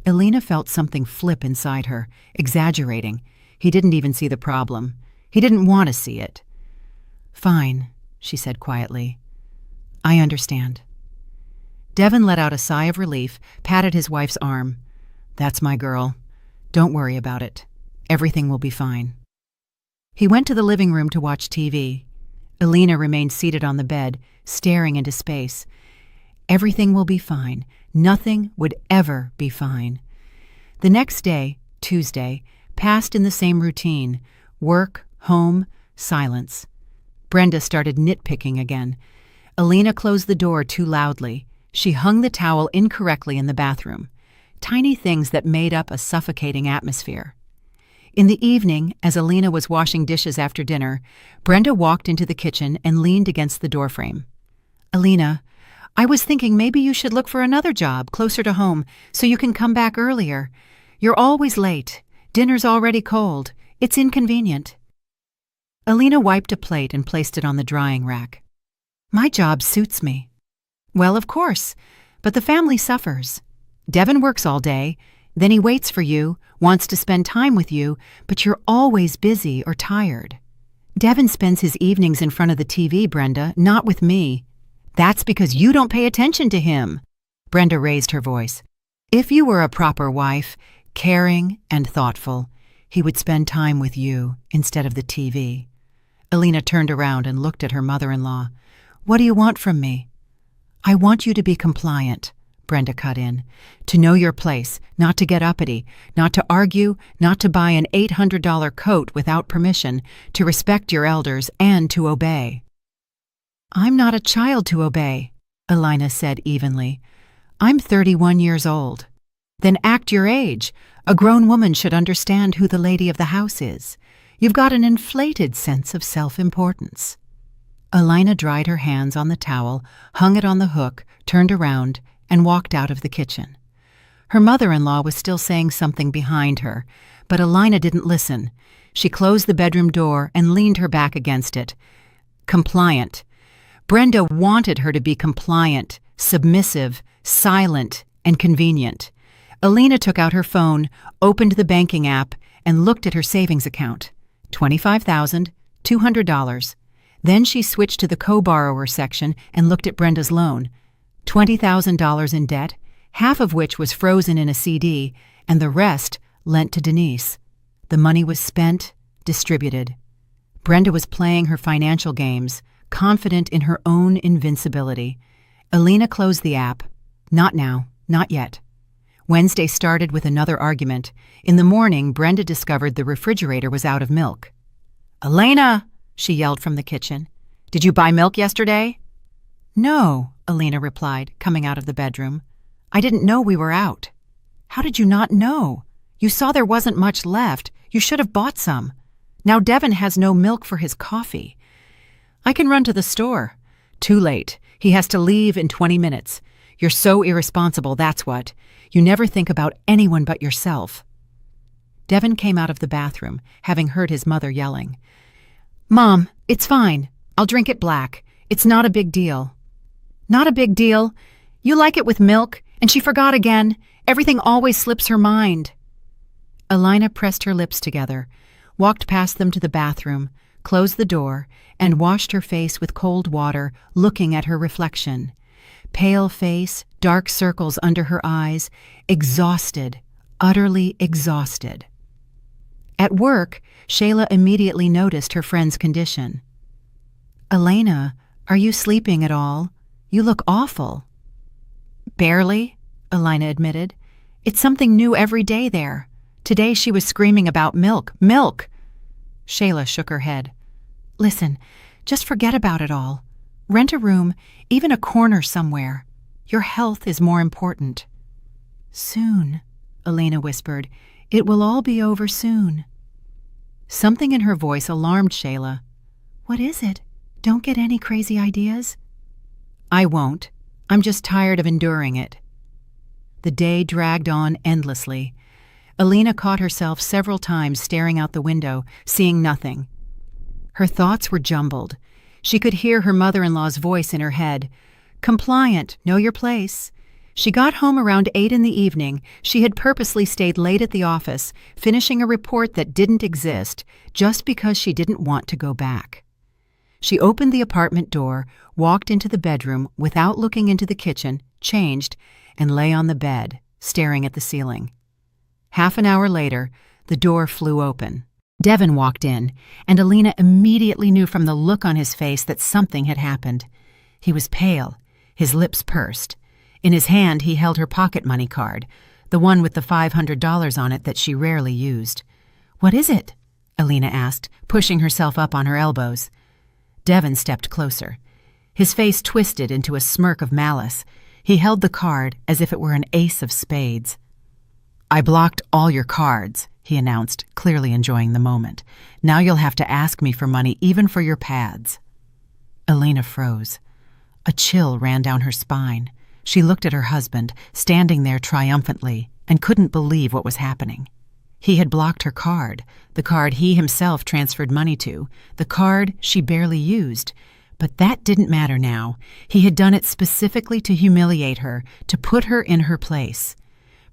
[SPEAKER 1] Elena felt something flip inside her, exaggerating. He didn't even see the problem. He didn't want to see it. "Fine," she said quietly. "I understand." Devin let out a sigh of relief, patted his wife's arm. "That's my girl. Don't worry about it. Everything will be fine." He went to the living room to watch TV. Elena remained seated on the bed, staring into space. Everything will be fine. Nothing would ever be fine. The next day, Tuesday, passed in the same routine. Work, home, silence. Brenda started nitpicking again. Elena closed the door too loudly. She hung the towel incorrectly in the bathroom. Tiny things that made up a suffocating atmosphere. In the evening, as Elena was washing dishes after dinner, Brenda walked into the kitchen and leaned against the doorframe. "Elena, I was thinking maybe you should look for another job closer to home so you can come back earlier. You're always late. Dinner's already cold. It's inconvenient." Elena wiped a plate and placed it on the drying rack. "My job suits me." "Well, of course, but the family suffers. Devin works all day, then he waits for you, wants to spend time with you, but you're always busy or tired. Devin spends his evenings in front of the TV, Brenda, not with me. That's because you don't pay attention to him." Brenda raised her voice. "If you were a proper wife, caring and thoughtful, he would spend time with you instead of the TV." Elena turned around and looked at her mother-in-law. "What do you want from me?" "I want you to be compliant," Brenda cut in. "To know your place, not to get uppity, not to argue, not to buy an $800 coat without permission, to respect your elders, and to obey." "I'm not a child to obey," Elena said evenly. "I'm 31 years old." "Then act your age. A grown woman should understand who the lady of the house is. You've got an inflated sense of self-importance." Elena dried her hands on the towel, hung it on the hook, turned around, and walked out of the kitchen. Her mother-in-law was still saying something behind her, but Elena didn't listen. She closed the bedroom door and leaned her back against it. Compliant. Brenda wanted her to be compliant, submissive, silent, and convenient. Elena took out her phone, opened the banking app, and looked at her savings account. $25,200. Then she switched to the co-borrower section and looked at Brenda's loan. $20,000 in debt, half of which was frozen in a CD, and the rest lent to Denise. The money was spent, distributed. Brenda was playing her financial games, confident in her own invincibility. Elena closed the app. Not now, not yet. Wednesday started with another argument. In the morning, Brenda discovered the refrigerator was out of milk. "Elena!" she yelled from the kitchen. "Did you buy milk yesterday?" "No," Elena replied, coming out of the bedroom. "I didn't know we were out." "How did you not know? You saw there wasn't much left. You should have bought some. Now Devin has no milk for his coffee." "I can run to the store." "Too late. He has to leave in 20 minutes. You're so irresponsible, that's what. You never think about anyone but yourself." Devin came out of the bathroom, having heard his mother yelling. "Mom, it's fine. I'll drink it black. It's not a big deal." "Not a big deal? You like it with milk, and she forgot again. Everything always slips her mind." Elena pressed her lips together, walked past them to the bathroom, closed the door, and washed her face with cold water, looking at her reflection. Pale face, dark circles under her eyes, exhausted, utterly exhausted. At work, Shayla immediately noticed her friend's condition. "Elena, are you sleeping at all? You look awful." "Barely," Elena admitted. "It's something new every day there. Today she was screaming about milk. Milk!" Shayla shook her head. "Listen, just forget about it all. Rent a room, even a corner somewhere. Your health is more important." "Soon," Elena whispered. "It will all be over soon." Something in her voice alarmed Shayla. "What is it? Don't get any crazy ideas?" "I won't. I'm just tired of enduring it." The day dragged on endlessly. Elena caught herself several times staring out the window, seeing nothing. Her thoughts were jumbled. She could hear her mother-in-law's voice in her head. "Compliant, know your place." She got home around 8 in the evening. She had purposely stayed late at the office, finishing a report that didn't exist, just because she didn't want to go back. She opened the apartment door, walked into the bedroom without looking into the kitchen, changed, and lay on the bed, staring at the ceiling. Half an hour later, the door flew open. Devin walked in, and Elena immediately knew from the look on his face that something had happened. He was pale, his lips pursed. In his hand he held her pocket money card, the one with the $500 on it that she rarely used. "What is it?" Elena asked, pushing herself up on her elbows. Devin stepped closer. His face twisted into a smirk of malice. He held the card as if it were an ace of spades. "I blocked all your cards," he announced, clearly enjoying the moment. "Now you'll have to ask me for money even for your pads." Elena froze. A chill ran down her spine. She looked at her husband, standing there triumphantly, and couldn't believe what was happening. He had blocked her card, the card he himself transferred money to, the card she barely used. But that didn't matter now. He had done it specifically to humiliate her, to put her in her place.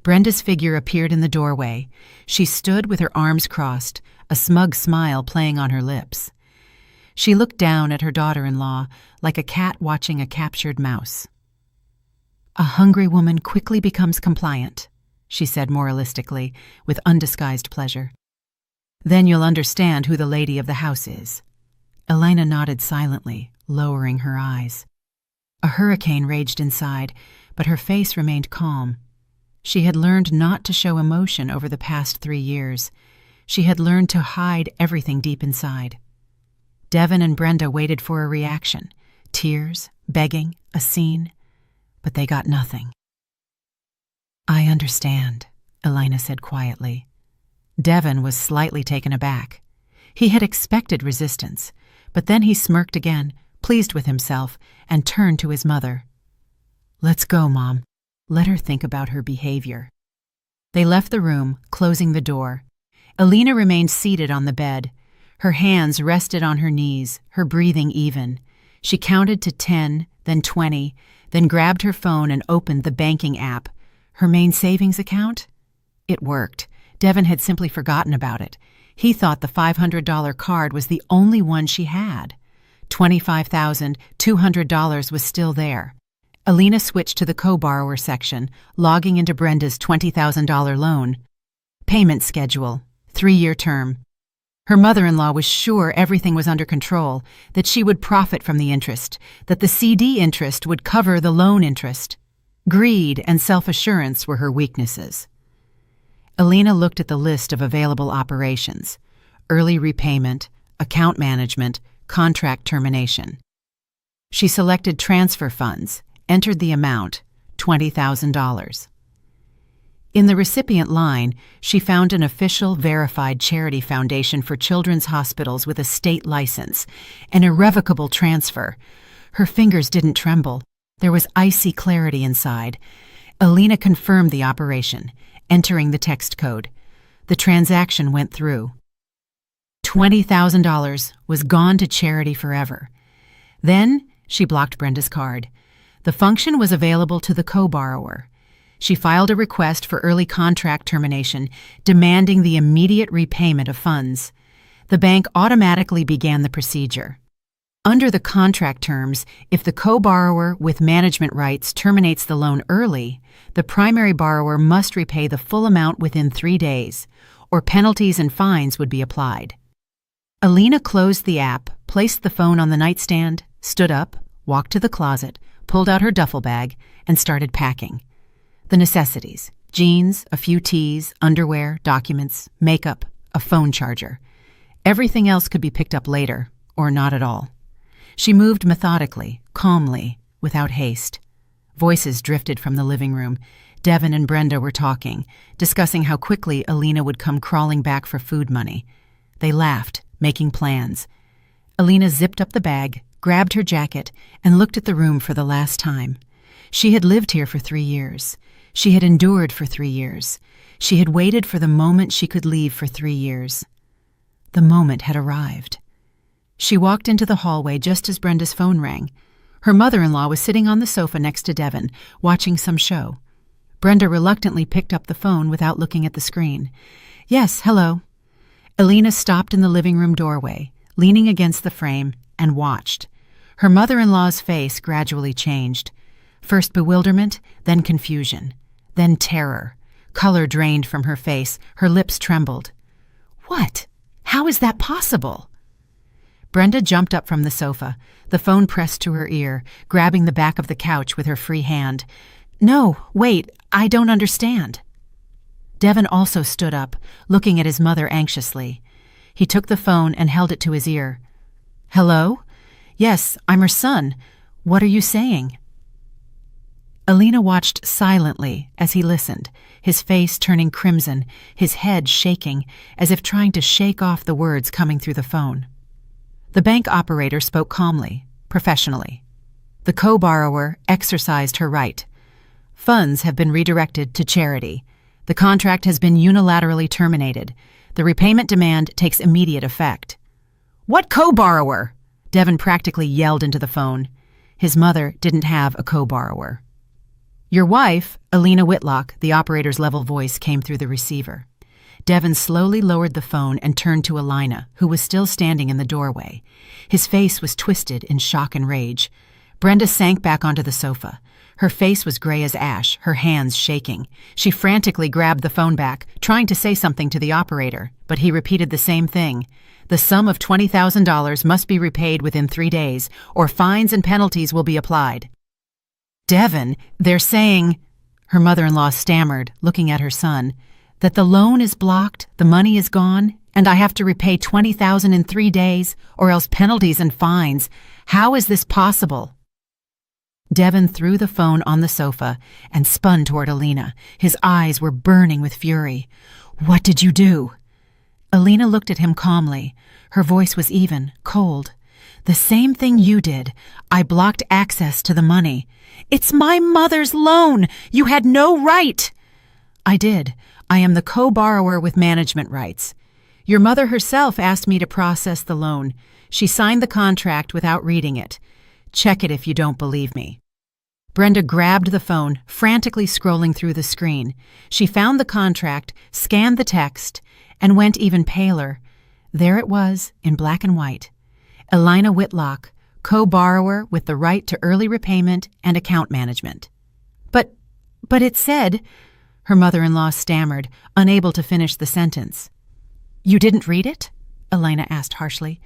[SPEAKER 1] Brenda's figure appeared in the doorway. She stood with her arms crossed, a smug smile playing on her lips. She looked down at her daughter-in-law like a cat watching a captured mouse. "A hungry woman quickly becomes compliant," she said moralistically, with undisguised pleasure. "Then you'll understand who the lady of the house is." Elena nodded silently, lowering her eyes. A hurricane raged inside, but her face remained calm. She had learned not to show emotion over the past 3 years. She had learned to hide everything deep inside. Devin and Brenda waited for a reaction, tears, begging, a scene, but they got nothing. "I understand," Elena said quietly. Devin was slightly taken aback. He had expected resistance, but then he smirked again, pleased with himself, and turned to his mother. "Let's go, Mom. Let her think about her behavior." They left the room, closing the door. Alina remained seated on the bed. Her hands rested on her knees, her breathing even. She counted to 10, then 20, then grabbed her phone and opened the banking app. Her main savings account? It worked. Devin had simply forgotten about it. He thought the $500 card was the only one she had. $25,200 was still there. Alina switched to the co-borrower section, logging into Brenda's $20,000 loan. Payment schedule, 3-year term. Her mother-in-law was sure everything was under control, that she would profit from the interest, that the CD interest would cover the loan interest. Greed and self-assurance were her weaknesses. Alina looked at the list of available operations: early repayment, account management, contract termination. She selected transfer funds, entered the amount, $20,000. In the recipient line, she found an official verified charity foundation for children's hospitals with a state license, an irrevocable transfer. Her fingers didn't tremble. There was icy clarity inside. Alina confirmed the operation, entering the text code. The transaction went through. $20,000 was gone to charity forever. Then she blocked Brenda's card. The function was available to the co-borrower. She filed a request for early contract termination, demanding the immediate repayment of funds. The bank automatically began the procedure. Under the contract terms, if the co-borrower with management rights terminates the loan early, the primary borrower must repay the full amount within 3 days, or penalties and fines would be applied. Alina closed the app, placed the phone on the nightstand, stood up, walked to the closet, pulled out her duffel bag, and started packing. The necessities: jeans, a few tees, underwear, documents, makeup, a phone charger. Everything else could be picked up later, or not at all. She moved methodically, calmly, without haste. Voices drifted from the living room. Devin and Brenda were talking, discussing how quickly Alina would come crawling back for food money. They laughed, making plans. Alina zipped up the bag, grabbed her jacket, and looked at the room for the last time. She had lived here for 3 years. She had endured for 3 years. She had waited for the moment she could leave for 3 years. The moment had arrived. She walked into the hallway just as Brenda's phone rang. Her mother-in-law was sitting on the sofa next to Devin, watching some show. Brenda reluctantly picked up the phone without looking at the screen. "Yes, hello." Alina stopped in the living room doorway, leaning against the frame, and watched. Her mother-in-law's face gradually changed. First bewilderment, then confusion, then terror. Color drained from her face, her lips trembled. "What? How is that possible?" Brenda jumped up from the sofa, the phone pressed to her ear, grabbing the back of the couch with her free hand. "No, wait, I don't understand." Devin also stood up, looking at his mother anxiously. He took the phone and held it to his ear. "Hello? Yes, I'm her son. What are you saying?" Alina watched silently as he listened, his face turning crimson, his head shaking, as if trying to shake off the words coming through the phone. The bank operator spoke calmly, professionally. The co-borrower exercised her right. "Funds have been redirected to charity. The contract has been unilaterally terminated. The repayment demand takes immediate effect." "What co-borrower?" Devin practically yelled into the phone. His mother didn't have a co-borrower. "Your wife, Alina Whitlock," the operator's level voice came through the receiver. Devin slowly lowered the phone and turned to Alina, who was still standing in the doorway. His face was twisted in shock and rage. Brenda sank back onto the sofa. Her face was gray as ash, her hands shaking. She frantically grabbed the phone back, trying to say something to the operator, but he repeated the same thing. The sum of $20,000 must be repaid within 3 days, or fines and penalties will be applied. "Devin, they're saying," her mother-in-law stammered, looking at her son, "that the loan is blocked, the money is gone, and I have to repay $20,000 in 3 days, or else penalties and fines. How is this possible?" Devin threw the phone on the sofa and spun toward Alina. His eyes were burning with fury. "What did you do?" Alina looked at him calmly. Her voice was even, cold. "The same thing you did. I blocked access to the money." "It's my mother's loan! You had no right!" I did. I am the co-borrower with management rights. Your mother herself asked me to process the loan. She signed the contract without reading it. Check it if you don't believe me. Brenda grabbed the phone, frantically scrolling through the screen. She found the contract, scanned the text, and went even paler. There it was, in black and white. Elina Whitlock, co-borrower with the right to early repayment and account management. But it said, her mother-in-law stammered, unable to finish the sentence. You didn't read it? Elina asked harshly.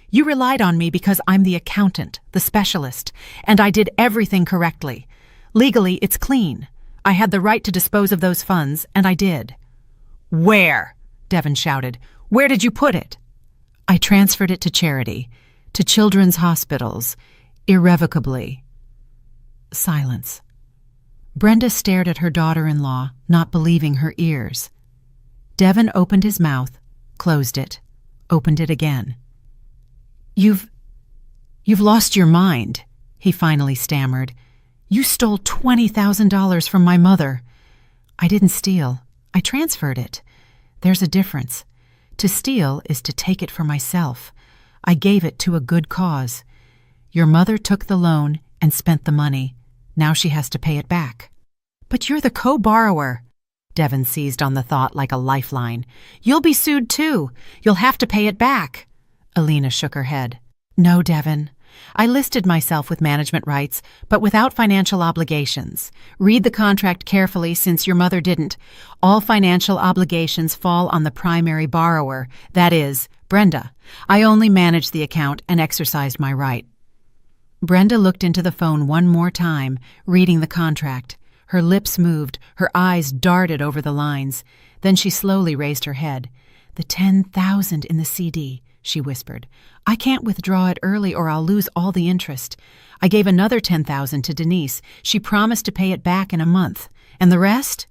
[SPEAKER 1] You relied on me because I'm the accountant, the specialist, and I did everything correctly. Legally, it's clean. I had the right to dispose of those funds, and I did. Where? Devon shouted. Where did you put it? I transferred it to charity, to children's hospitals, irrevocably. Silence. Brenda stared at her daughter-in-law, not believing her ears. Devon opened his mouth, closed it, opened it again. You've lost your mind, he finally stammered. You stole $20,000 from my mother. I didn't steal. I transferred it. There's a difference. To steal is to take it for myself. I gave it to a good cause. Your mother took the loan and spent the money. Now she has to pay it back. But you're the co-borrower. Devon seized on the thought like a lifeline. You'll be sued too. You'll have to pay it back. Elina shook her head. No, Devon. I listed myself with management rights, but without financial obligations. Read the contract carefully since your mother didn't. All financial obligations fall on the primary borrower, that is, Brenda. I only managed the account and exercised my right. Brenda looked into the phone one more time, reading the contract. Her lips moved, her eyes darted over the lines. Then she slowly raised her head. The $10,000 in the CD, she whispered. I can't withdraw it early or I'll lose all the interest. I gave another $10,000 to Denise. She promised to pay it back in a month. And the rest?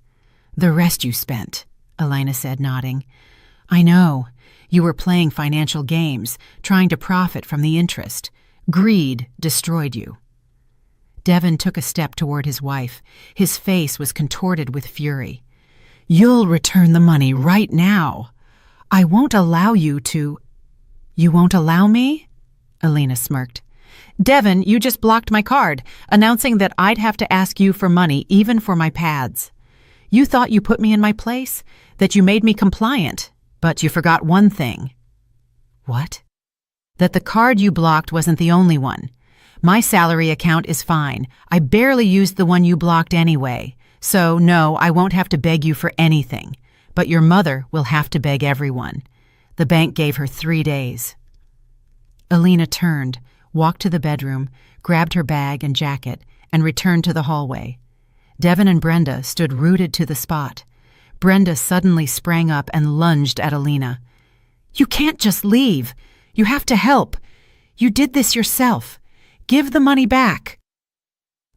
[SPEAKER 1] The rest you spent, Elina said, nodding. I know. You were playing financial games, trying to profit from the interest. Greed destroyed you. Devon took a step toward his wife. His face was contorted with fury. You'll return the money right now. I won't allow you to. You won't allow me? Elina smirked. Devon, you just blocked my card, announcing that I'd have to ask you for money even for my pads. You thought you put me in my place, that you made me compliant, but you forgot one thing. What? That the card you blocked wasn't the only one. My salary account is fine. I barely used the one you blocked anyway. So, no, I won't have to beg you for anything. But your mother will have to beg everyone. The bank gave her 3 days. Elina turned, walked to the bedroom, grabbed her bag and jacket, and returned to the hallway. Devon and Brenda stood rooted to the spot. Brenda suddenly sprang up and lunged at Elina. You can't just leave. You have to help. You did this yourself. Give the money back.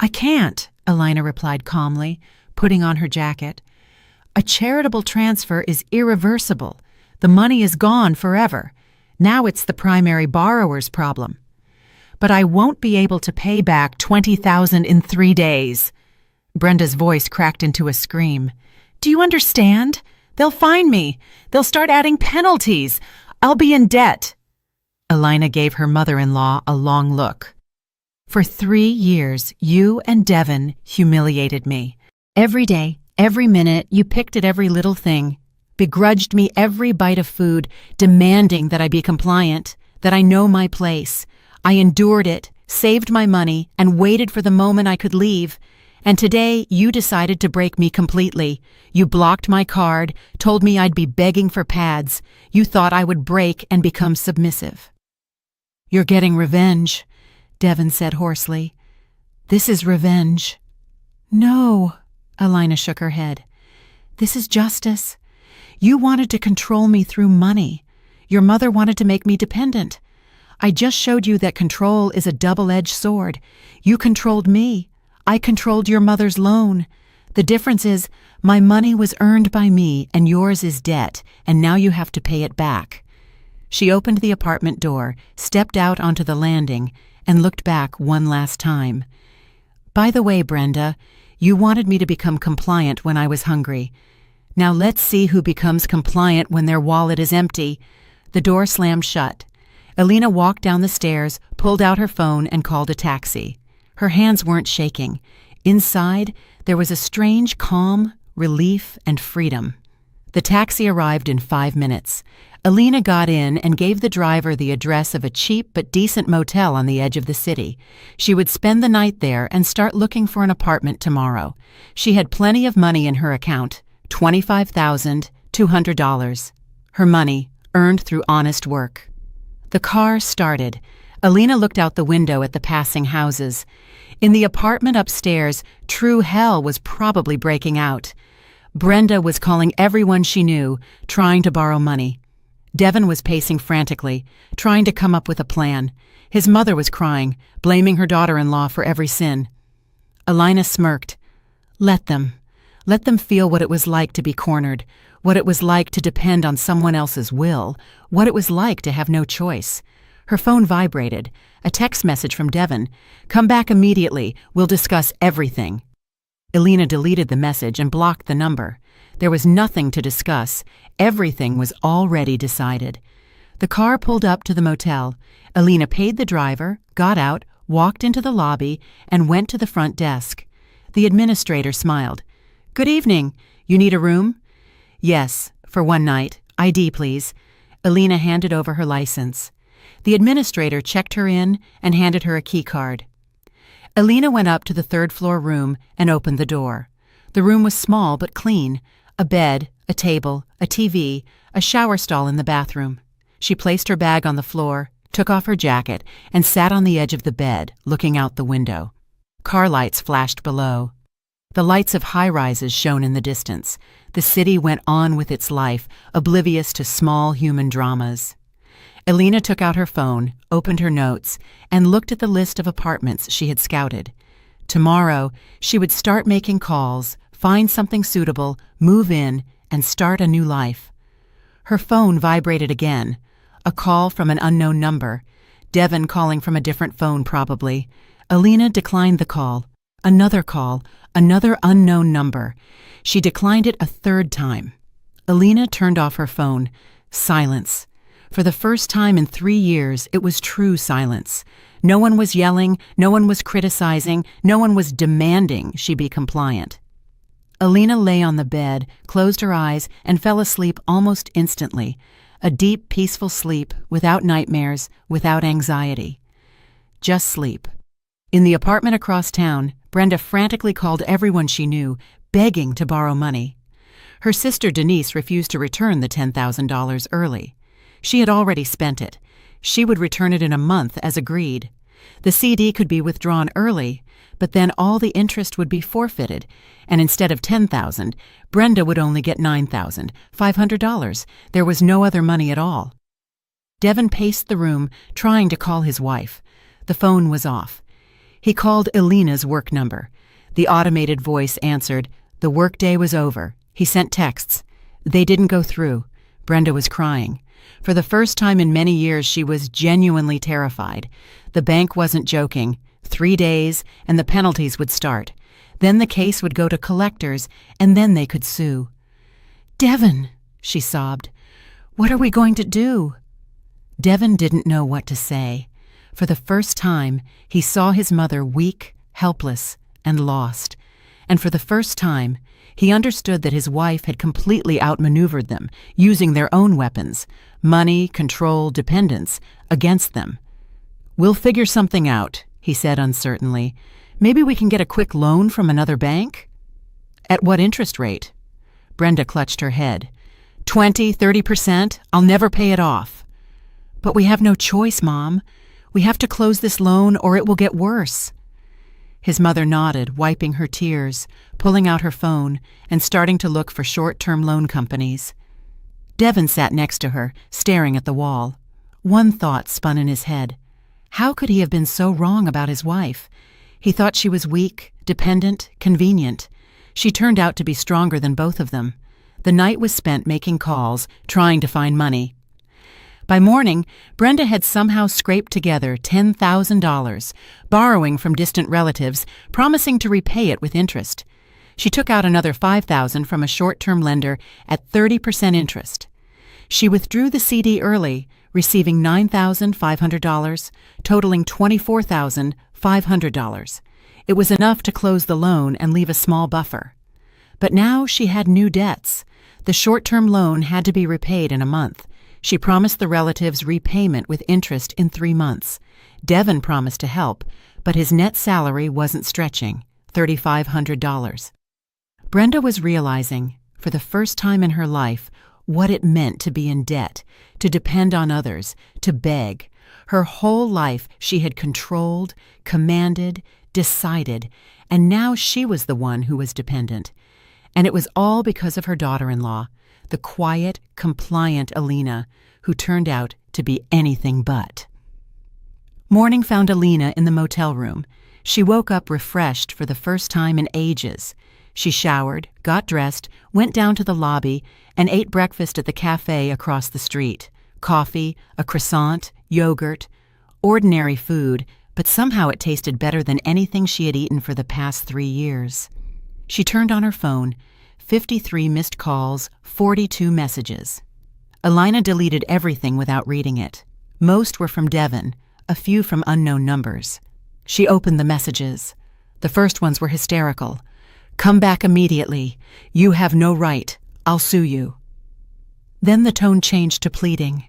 [SPEAKER 1] I can't, Elina replied calmly, putting on her jacket. A charitable transfer is irreversible. The money is gone forever. Now it's the primary borrower's problem. But I won't be able to pay back $20,000 in 3 days. Brenda's voice cracked into a scream. Do you understand? They'll fine me. They'll start adding penalties. I'll be in debt. Elina gave her mother-in-law a long look. For 3 years, you and Devon humiliated me. Every day, every minute, you picked at every little thing, begrudged me every bite of food, demanding that I be compliant, that I know my place. I endured it, saved my money, and waited for the moment I could leave. And today, you decided to break me completely. You blocked my card, told me I'd be begging for pads. You thought I would break and become submissive. You're getting revenge, Devon said hoarsely. This is revenge. No, Elina shook her head. This is justice. You wanted to control me through money. Your mother wanted to make me dependent. I just showed you that control is a double-edged sword. You controlled me. I controlled your mother's loan. The difference is my money was earned by me and yours is debt, and now you have to pay it back. She opened the apartment door, stepped out onto the landing, and looked back one last time. By the way, Brenda, you wanted me to become compliant when I was hungry. Now let's see who becomes compliant when their wallet is empty. The door slammed shut. Alina walked down the stairs, pulled out her phone, and called a taxi. Her hands weren't shaking. Inside, there was a strange calm, relief, and freedom. The taxi arrived in 5 minutes. Alina got in and gave the driver the address of a cheap but decent motel on the edge of the city. She would spend the night there and start looking for an apartment tomorrow. She had plenty of money in her account, $25,200. Her money, earned through honest work. The car started. Alina looked out the window at the passing houses. In the apartment upstairs, true hell was probably breaking out. Brenda was calling everyone she knew, trying to borrow money. Devin was pacing frantically, trying to come up with a plan. His mother was crying, blaming her daughter-in-law for every sin. Alina smirked. Let them feel what it was like to be cornered, what it was like to depend on someone else's will, what it was like to have no choice. Her phone vibrated. A text message from Devin. "Come back immediately. We'll discuss everything." Alina deleted the message and blocked the number. There was nothing to discuss. Everything was already decided. The car pulled up to the motel. Alina paid the driver, got out, walked into the lobby, and went to the front desk. The administrator smiled. "Good evening. You need a room?" "Yes, for one night. ID, please." Alina handed over her license. The administrator checked her in and handed her a key card. Alina went up to the third-floor room and opened the door. The room was small but clean. A bed, a table, a TV, a shower stall in the bathroom. She placed her bag on the floor, took off her jacket, and sat on the edge of the bed, looking out the window. Car lights flashed below. The lights of high-rises shone in the distance. The city went on with its life, oblivious to small human dramas. Alina took out her phone, opened her notes, and looked at the list of apartments she had scouted. Tomorrow, she would start making calls, find something suitable, move in, and start a new life. Her phone vibrated again. A call from an unknown number. Devin calling from a different phone, probably. Alina declined the call. Another call, another unknown number. She declined it a third time. Alina turned off her phone. Silence. For the first time in 3 years, it was true silence. No one was yelling, no one was criticizing, no one was demanding she be compliant. Alina lay on the bed, closed her eyes, and fell asleep almost instantly. A deep, peaceful sleep, without nightmares, without anxiety. Just sleep. In the apartment across town, Brenda frantically called everyone she knew, begging to borrow money. Her sister Denise refused to return the $10,000 early. She had already spent it. She would return it in a month as agreed. The CD could be withdrawn early, but then all the interest would be forfeited, and instead of $10,000, Brenda would only get $9,500. There was no other money at all. Devin paced the room, trying to call his wife. The phone was off. He called Alina's work number. The automated voice answered. The workday was over. He sent texts. They didn't go through. Brenda was crying. For the first time in many years, she was genuinely terrified. The bank wasn't joking. 3 days, and the penalties would start. Then the case would go to collectors, and then they could sue. "Devin," she sobbed, "what are we going to do?" Devin didn't know what to say. For the first time, he saw his mother weak, helpless, and lost. And for the first time, he understood that his wife had completely outmaneuvered them, using their own weapons, money, control, dependence, against them. "We'll figure something out," he said uncertainly. "Maybe we can get a quick loan from another bank?" "At what interest rate?" Brenda clutched her head. 20, 30%. I'll never pay it off." "But we have no choice, Mom. We have to close this loan or it will get worse." His mother nodded, wiping her tears, pulling out her phone, and starting to look for short-term loan companies. Devin sat next to her, staring at the wall. One thought spun in his head. How could he have been so wrong about his wife? He thought she was weak, dependent, convenient. She turned out to be stronger than both of them. The night was spent making calls, trying to find money. By morning, Brenda had somehow scraped together $10,000, borrowing from distant relatives, promising to repay it with interest. She took out another $5,000 from a short-term lender at 30% interest. She withdrew the CD early, receiving $9,500, totaling $24,500. It was enough to close the loan and leave a small buffer. But now she had new debts. The short-term loan had to be repaid in a month. She promised the relatives repayment with interest in 3 months. Devin promised to help, but his net salary wasn't stretching, $3,500. Brenda was realizing, for the first time in her life, what it meant to be in debt, to depend on others, to beg. Her whole life she had controlled, commanded, decided, and now she was the one who was dependent. And it was all because of her daughter-in-law, the quiet, compliant Alina, who turned out to be anything but. Morning found Alina in the motel room. She woke up refreshed for the first time in ages. She showered, got dressed, went down to the lobby, and ate breakfast at the cafe across the street. Coffee, a croissant, yogurt. Ordinary food, but somehow it tasted better than anything she had eaten for the past 3 years. She turned on her phone. 53 missed calls, 42 messages. Alina deleted everything without reading it. Most were from Devin, a few from unknown numbers. She opened the messages. The first ones were hysterical. "Come back immediately. You have no right. I'll sue you." Then the tone changed to pleading.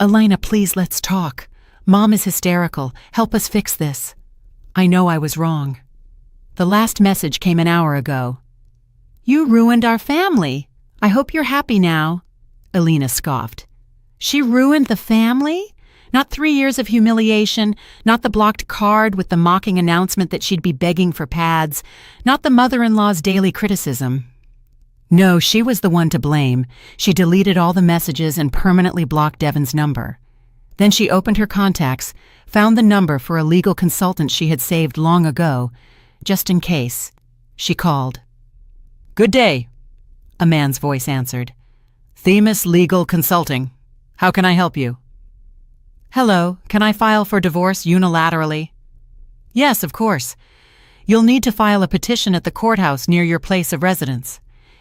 [SPEAKER 1] "Alina, please, let's talk. Mom is hysterical. Help us fix this. I know I was wrong." The last message came an hour ago. "You ruined our family. I hope you're happy now." Alina scoffed. She ruined the family? Not 3 years of humiliation, not the blocked card with the mocking announcement that she'd be begging for pads, not the mother-in-law's daily criticism. No, she was the one to blame. She deleted all the messages and permanently blocked Devin's number. Then she opened her contacts, found the number for a legal consultant she had saved long ago, just in case. She called. "Good day," a man's voice answered. "Themis Legal Consulting. How can I help you?" "Hello, can I file for divorce unilaterally?" "Yes, of course. You'll need to file a petition at the courthouse near your place of residence.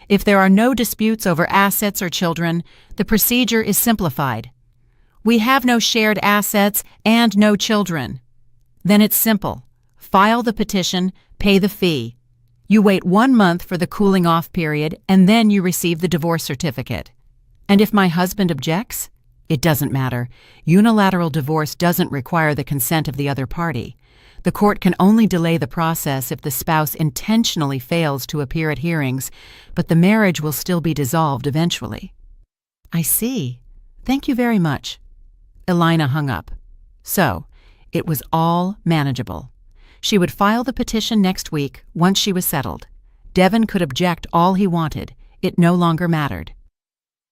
[SPEAKER 1] If there are no disputes over assets or children, the procedure is simplified. We have no shared assets and no children. Then it's simple. File the petition, pay the fee. You wait 1 month for the cooling off period, and then you receive the divorce certificate. And if my husband objects? It doesn't matter. Unilateral divorce doesn't require the consent of the other party. The court can only delay the process if the spouse intentionally fails to appear at hearings, but the marriage will still be dissolved eventually." "I see. Thank you very much." Alina hung up. So, it was all manageable. She would file the petition next week once she was settled. Devin could object all he wanted. It no longer mattered.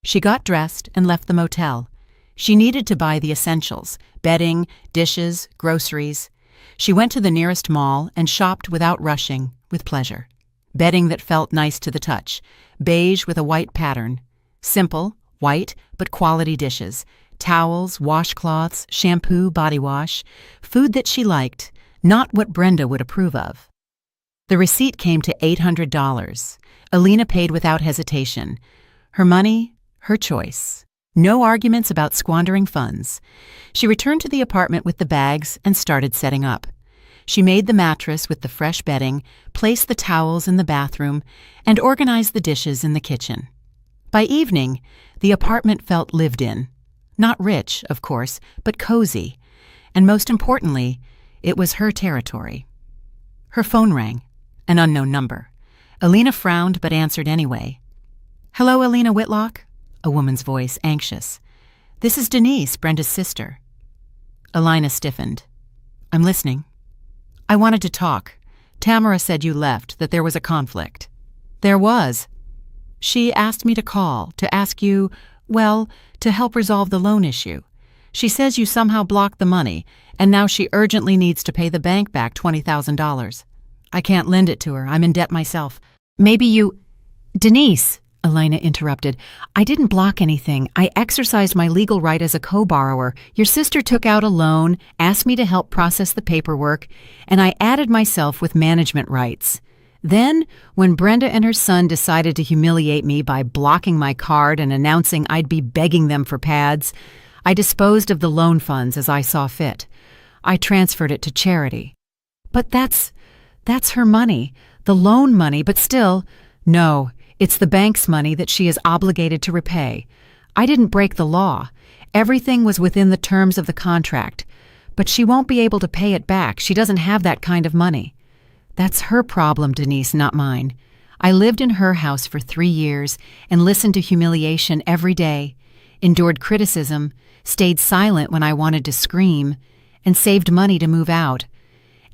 [SPEAKER 1] She got dressed and left the motel. She needed to buy the essentials: bedding, dishes, groceries. She went to the nearest mall and shopped without rushing, with pleasure. Bedding that felt nice to the touch, beige with a white pattern. Simple, white, but quality dishes. Towels, washcloths, shampoo, body wash. Food that she liked, not what Brenda would approve of. The receipt came to $800. Alina paid without hesitation. Her money, her choice. No arguments about squandering funds. She returned to the apartment with the bags and started setting up. She made the mattress with the fresh bedding, placed the towels in the bathroom, and organized the dishes in the kitchen. By evening, the apartment felt lived in. Not rich, of course, but cozy. And most importantly, it was her territory. Her phone rang. An unknown number. Alina frowned but answered anyway. "Hello, Alina Whitlock?" A woman's voice, anxious. "This is Denise, Brenda's sister." Alina stiffened. "I'm listening." "I wanted to talk. Tamara said you left, that there was a conflict." "There was. She asked me to call, to ask you, well, to help resolve the loan issue. She says you somehow blocked the money, and now she urgently needs to pay the bank back $20,000. I can't lend it to her. I'm in debt myself. Maybe you—" "Denise," Alina interrupted, "I didn't block anything. I exercised my legal right as a co-borrower. Your sister took out a loan, asked me to help process the paperwork, and I added myself with management rights. Then, when Brenda and her son decided to humiliate me by blocking my card and announcing I'd be begging them for pads, I disposed of the loan funds as I saw fit. I transferred it to charity. But that's her money, the loan money, but still, no, it's the bank's money that she is obligated to repay. I didn't break the law. Everything was within the terms of the contract. But she won't be able to pay it back. She doesn't have that kind of money. That's her problem, Denise, not mine. I lived in her house for 3 years and listened to humiliation every day, endured criticism, stayed silent when I wanted to scream, and saved money to move out.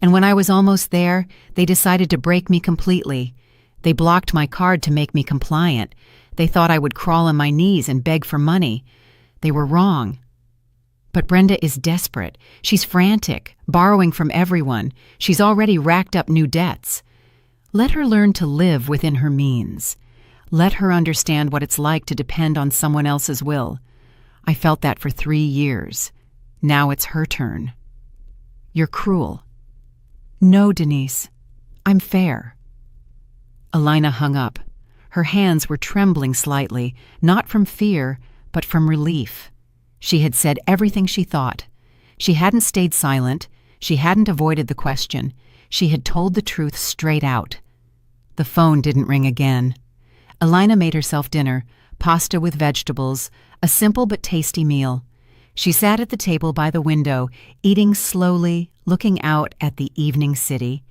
[SPEAKER 1] And when I was almost there, they decided to break me completely. They blocked my card to make me compliant. They thought I would crawl on my knees and beg for money. They were wrong. But Brenda is desperate. She's frantic, borrowing from everyone. She's already racked up new debts. Let her learn to live within her means. Let her understand what it's like to depend on someone else's will. I felt that for 3 years. Now it's her turn. You're cruel. No, Denise. I'm fair. Elina hung up. Her hands were trembling slightly, not from fear, but from relief. She had said everything she thought. She hadn't stayed silent. She hadn't avoided the question. She had told the truth straight out. The phone didn't ring again. Elina made herself dinner, pasta with vegetables, a simple but tasty meal. She sat at the table by the window, eating slowly, looking out at the evening city.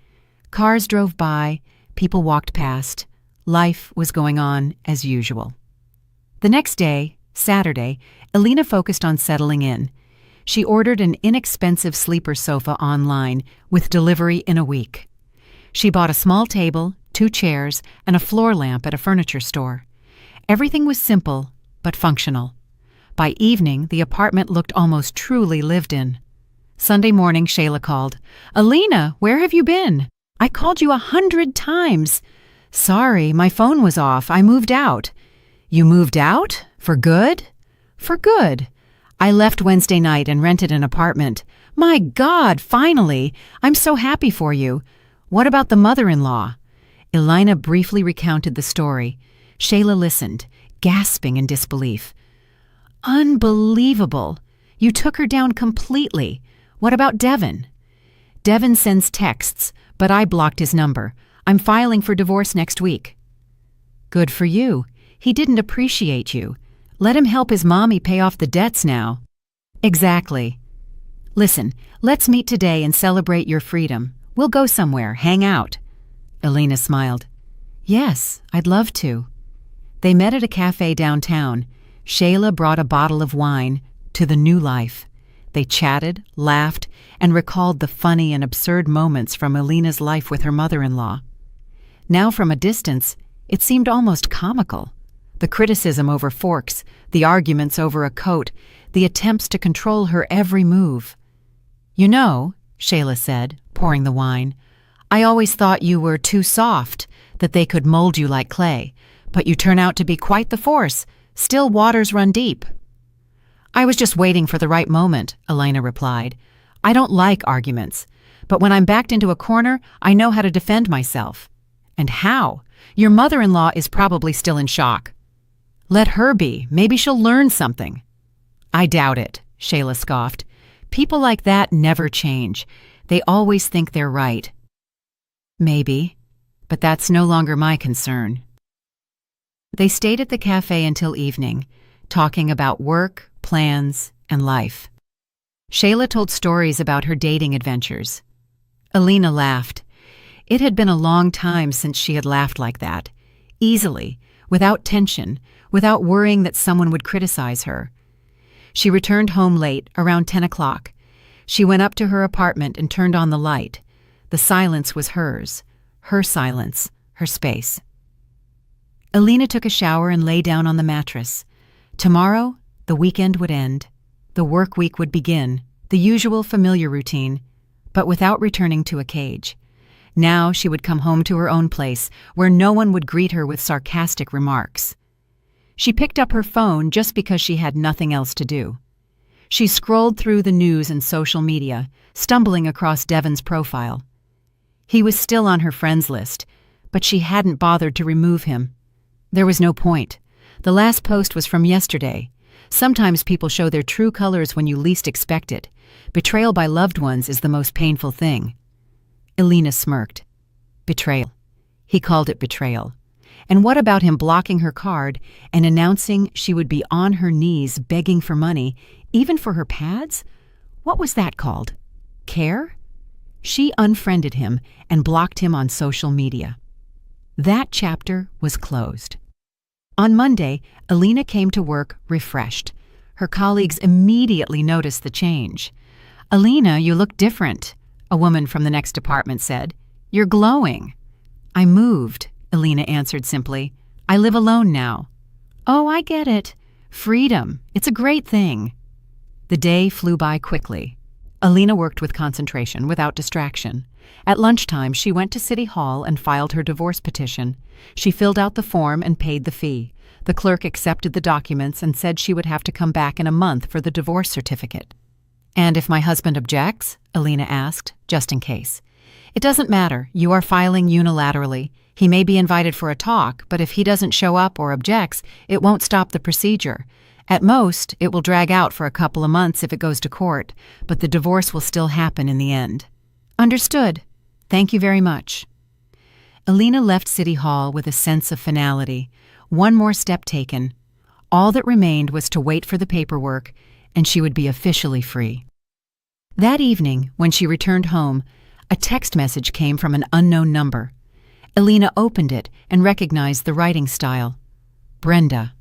[SPEAKER 1] Cars drove by, people walked past. Life was going on as usual. The next day, Saturday, Elina focused on settling in. She ordered an inexpensive sleeper sofa online with delivery in a week. She bought a small table, 2 chairs, and a floor lamp at a furniture store. Everything was simple, but functional. By evening, the apartment looked almost truly lived in. Sunday morning, Shayla called. "Elina, where have you been? I called you 100 times. Sorry, my phone was off. I moved out." "You moved out? For good?" "For good. I left Wednesday night and rented an apartment." "My God, finally! I'm so happy for you. What about the mother-in-law?" Elina briefly recounted the story. Shayla listened, gasping in disbelief. "Unbelievable! You took her down completely. What about Devin?" "Devin sends texts, but I blocked his number. I'm filing for divorce next week." "Good for you. He didn't appreciate you. Let him help his mommy pay off the debts now." "Exactly. Listen, let's meet today and celebrate your freedom. We'll go somewhere, hang out." Elina smiled. "Yes, I'd love to." They met at a cafe downtown. Shayla brought a bottle of wine to the new life. They chatted, laughed, and recalled the funny and absurd moments from Elina's life with her mother-in-law. Now from a distance, it seemed almost comical. The criticism over forks, the arguments over a coat, the attempts to control her every move. "You know," Shayla said, pouring the wine, "I always thought you were too soft, that they could mold you like clay, but you turn out to be quite the force. Still waters run deep." "I was just waiting for the right moment," Elina replied. "I don't like arguments, but when I'm backed into a corner, I know how to defend myself." "And how? Your mother-in-law is probably still in shock." "Let her be. Maybe she'll learn something." "I doubt it," Shayla scoffed. "People like that never change. They always think they're right." "Maybe, but that's no longer my concern." They stayed at the cafe until evening, talking about work, plans, and life. Shayla told stories about her dating adventures. Elina laughed. It had been a long time since she had laughed like that, easily, without tension, without worrying that someone would criticize her. She returned home late, around 10 o'clock. She went up to her apartment and turned on the light. The silence was hers, her silence, her space. Elina took a shower and lay down on the mattress. Tomorrow, the weekend would end. The work week would begin, the usual familiar routine, but without returning to a cage. Now she would come home to her own place, where no one would greet her with sarcastic remarks. She picked up her phone just because she had nothing else to do. She scrolled through the news and social media, stumbling across Devin's profile. He was still on her friends list, but she hadn't bothered to remove him. There was no point. The last post was from yesterday. Sometimes people show their true colors when you least expect it. Betrayal by loved ones is the most painful thing. Elena smirked. Betrayal. He called it betrayal. And what about him blocking her card and announcing she would be on her knees begging for money, even for her pads? What was that called? Care? She unfriended him and blocked him on social media. That chapter was closed. On Monday, Elena came to work refreshed. Her colleagues immediately noticed the change. "Elena, you look different," a woman from the next department said. "You're glowing." "I moved," Elena answered simply. "I live alone now." "Oh, I get it. Freedom. It's a great thing." The day flew by quickly. Elena worked with concentration, without distraction. At lunchtime, she went to City Hall and filed her divorce petition. She filled out the form and paid the fee. The clerk accepted the documents and said she would have to come back in a month for the divorce certificate. "And if my husband objects?" Elena asked, just in case. "It doesn't matter. You are filing unilaterally. He may be invited for a talk, but if he doesn't show up or objects, it won't stop the procedure. At most, it will drag out for a couple of months if it goes to court, but the divorce will still happen in the end." "Understood. Thank you very much." Elena left City Hall with a sense of finality. One more step taken. All that remained was to wait for the paperwork, and she would be officially free. That evening, when she returned home, a text message came from an unknown number. Elena opened it and recognized the writing style. Brenda.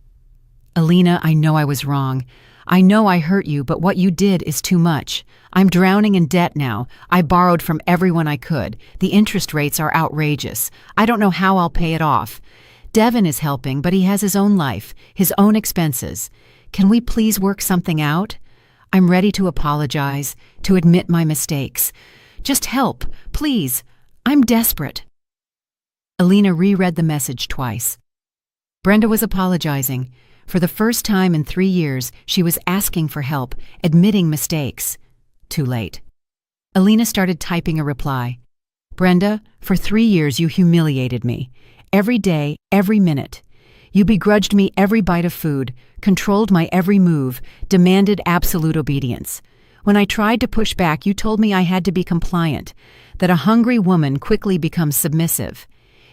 [SPEAKER 1] "Elena, I know I was wrong. I know I hurt you, but what you did is too much. I'm drowning in debt now. I borrowed from everyone I could. The interest rates are outrageous. I don't know how I'll pay it off. Devin is helping, but he has his own life, his own expenses. Can we please work something out? I'm ready to apologize, to admit my mistakes. Just help, please. I'm desperate." Elena reread the message twice. Brenda was apologizing. For the first time in 3 years, she was asking for help, admitting mistakes. Too late. Elena started typing a reply. "Brenda, for 3 years you humiliated me. Every day, every minute. You begrudged me every bite of food, controlled my every move, demanded absolute obedience. When I tried to push back, you told me I had to be compliant, that a hungry woman quickly becomes submissive.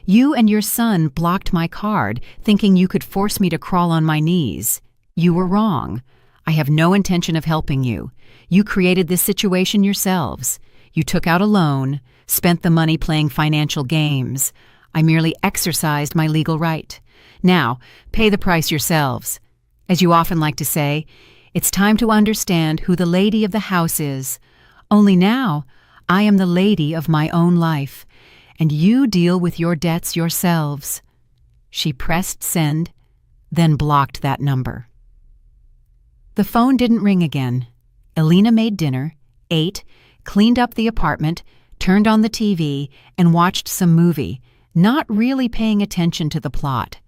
[SPEAKER 1] You and your son blocked my card, thinking you could force me to crawl on my knees. You were wrong. I have no intention of helping you. You created this situation yourselves. You took out a loan, spent the money playing financial games. I merely exercised my legal right. Now, pay the price yourselves. As you often like to say, it's time to understand who the lady of the house is. Only now, I am the lady of my own life, and you deal with your debts yourselves." She pressed send, then blocked that number. The phone didn't ring again. Elena made dinner, ate, cleaned up the apartment, turned on the TV, and watched some movie, not really paying attention to the plot.